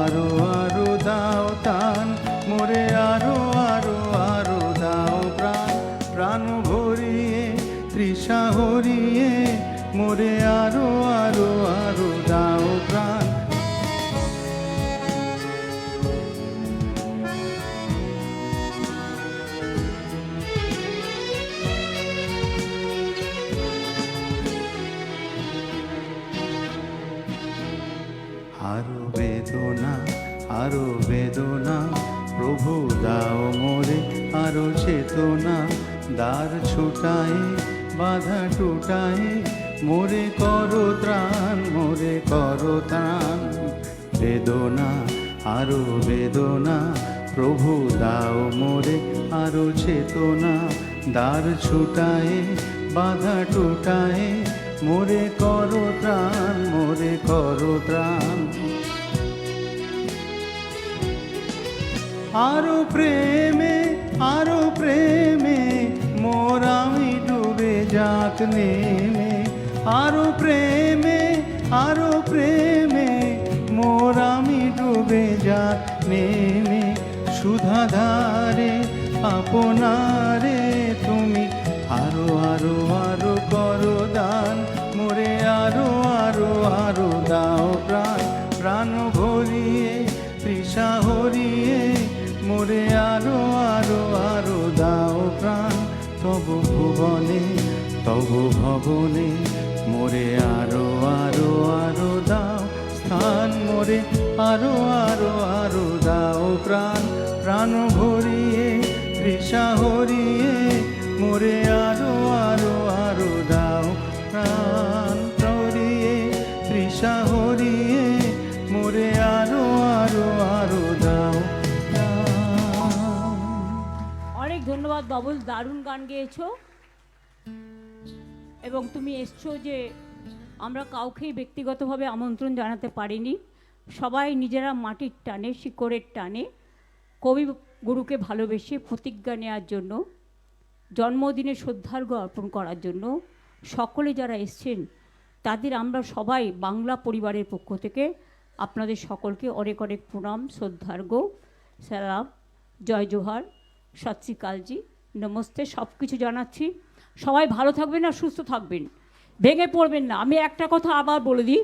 আরো আরো দাও টান মোরে আরো আরো আরো দাও প্রাণ প্রাণ ভরিয়ে তৃষা হরিয়ে মোরে আরো আরো আরো দাও প্রাণ আরো বেদনা আরো বেদনা প্রভু দাও মোরে আরো চেতনা দ্বার ছুটায়ে বাধা টুটায়ে মোরে করো ত্রাণ মোরে করো ত্রাণ বেদনা আরো বেদনা প্রভু দাও মোরে আরো চেতনা দ্বার ছুটায়ে বাধা টুটায়ে মোরে করো ত্রাণ মোরে করো ত্রাণ আরো প্রেমে মোর আমি ডুবে যাক নেমে আরো প্রেমে মোর আমি ডুবে যাক নেমে সুধাধারে আপনারে তুমি আরো আরো আরো করো দান মোরে আরো আরো আরো দাও প্রাণ প্রাণ ভরিয়ে তৃষা হরিয়ে মোরে আরো আরো আরো দাও প্রাণ তব ভুবনে তব ভবনে মোরে আরো আরো আরো দাও স্থান মোরে আরো আরো আরো দাও প্রাণ প্রাণ ভরিয়ে তৃষা হরিয়ে মোরে আরো আরো আরো দাও প্রাণ ভরিয়ে তৃষা হরিয়ে মোরে আরো আরো আরো দাও
অনেক ধন্যবাদ বাবুল, দারুণ গান গেয়েছো এবং তুমি এসছো যে আমরা কাউকেই ব্যক্তিগতভাবে আমন্ত্রণ জানাতে পারিনি। সবাই নিজেরা মাটির টানে শিকড়ের টানে কবিগুরুকে ভালোবেসে প্রতিজ্ঞা নেওয়ার জন্য, জন্মদিনে শ্রদ্ধার্ঘ্য অর্পণ করার জন্য সকলে যারা এসছেন তাদের আমরা সবাই বাংলা পরিবারের পক্ষ থেকে আপনাদের সকলকে অনেক অনেক প্রণাম, শ্রদ্ধার্ঘ্য, সালাম, জয় জোহার, সত শ্রী কালজি, নমস্তে সব কিছু জানাচ্ছি। সবাই ভালো থাকবেন আর সুস্থ থাকবেন, ভেঙে পড়বেন না। আমি একটা কথা আবার বলে দিই,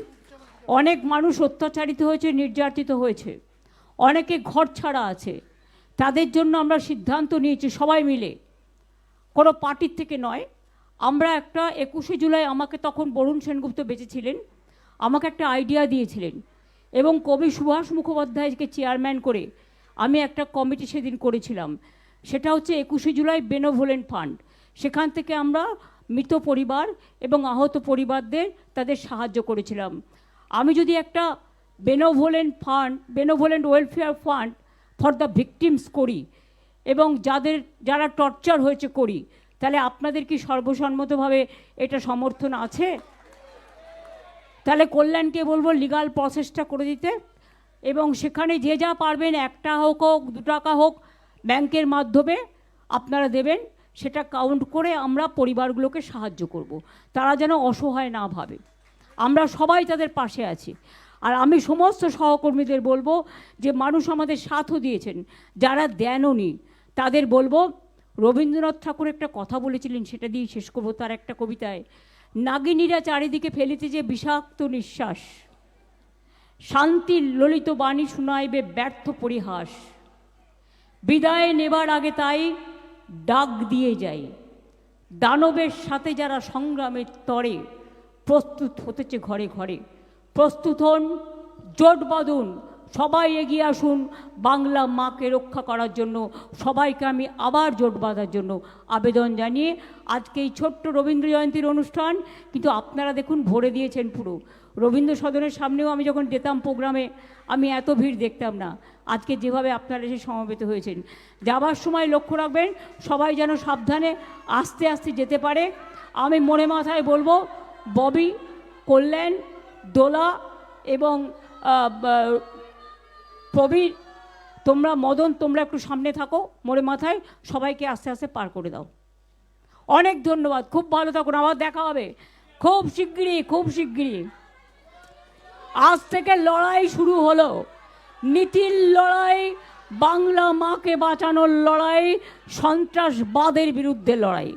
অনেক মানুষ অত্যাচারিত হয়েছে, নির্যাতিত হয়েছে, অনেকে ঘর ছাড়া আছে, তাদের জন্য আমরা সিদ্ধান্ত নিয়েছি সবাই মিলে, কোনো পার্টির থেকে নয়। আমরা একটা 21শে জুলাই, আমাকে তখন বরুণ সেনগুপ্ত বেঁচে ছিলেন, আমাকে একটা আইডিয়া দিয়েছিলেন এবং কবি সুভাষ মুখোপাধ্যায়কে চেয়ারম্যান করে আমি একটা কমিটি সেদিন করেছিলাম। সেটা হচ্ছে 21শে জুলাই বেনোভোলেন্ট ফান্ড। সেখান থেকে আমরা মৃত পরিবার এবং আহত পরিবারদের তাদের সাহায্য করেছিলাম। আমি যদি একটা benevolent welfare fund for the victims করি এবং যারা টর্চার হয়েছে করি, তাহলে আপনাদের কি সর্বসম্মতভাবে এটা সমর্থন আছে? তাহলে কল্যাণকে বলবো লিগাল প্রসেসটা করে দিতে এবং সেখানে যে যা পারবেন, 1 টাকা হোক 2 টাকা হোক ব্যাংকের মাধ্যমে আপনারা দেবেন, সেটা কাউন্ট করে আমরা পরিবারগুলোকে সাহায্য করব। তারা যেন অসহায় না ভাবে, আমরা সবাই তাদের পাশে আছি। আর আমি সমস্ত সহকর্মীদের বলবো যে মানুষ আমাদের সাথও দিয়েছেন, যারা দেননি তাদের বলবো, রবীন্দ্রনাথ ঠাকুর একটা কথা বলেছিলেন, সেটা দিয়ে শেষ করবো তার একটা কবিতায়, নাগিনীরা চারিদিকে ফেলিতে যে বিষাক্ত নিঃশ্বাস, শান্তির ললিত বাণী শুনাইবে ব্যর্থ পরিহাস, বিদায় নেবার আগে তাই ডাক দিয়ে যাই, দানবের সাথে যারা সংগ্রামের তরে প্রস্তুত হতেছে ঘরে ঘরে, প্রস্তুত হন, জোট বাঁধুন, সবাই এগিয়ে আসুন বাংলা মাকে রক্ষা করার জন্য। সবাইকে আমি আবার জোট বাঁধার জন্য আবেদন জানিয়ে আজকে এই ছোট্ট রবীন্দ্র জয়ন্তীর অনুষ্ঠান কিন্তু আপনারা দেখুন ভরে দিয়েছেন পুরো। রবীন্দ্র সদনের সামনেও আমি যখন যেতাম প্রোগ্রামে, আমি এত ভিড় দেখতাম না। আজকে যেভাবে আপনারা এসে সমবেত হয়েছেন, যাবার সময় লক্ষ্য রাখবেন সবাই যেন সাবধানে আস্তে আস্তে যেতে পারে। আমি মনে মাথায় বলবো, ববি, কল্যাণ, দোলা এবং প্রবীর, তোমরা, মদন, তোমরা একটু সামনে থাকো, মোড়ে মাথায় সবাইকে আস্তে আস্তে পার করে দাও। অনেক ধন্যবাদ, খুব ভালো থাকুন, আবার দেখা হবে খুব শিগগিরই, খুব শিগগিরই। আজ থেকে লড়াই শুরু হলো, নীতির লড়াই, বাংলা মাকে বাঁচানোর লড়াই, সন্ত্রাসবাদের বিরুদ্ধে লড়াই।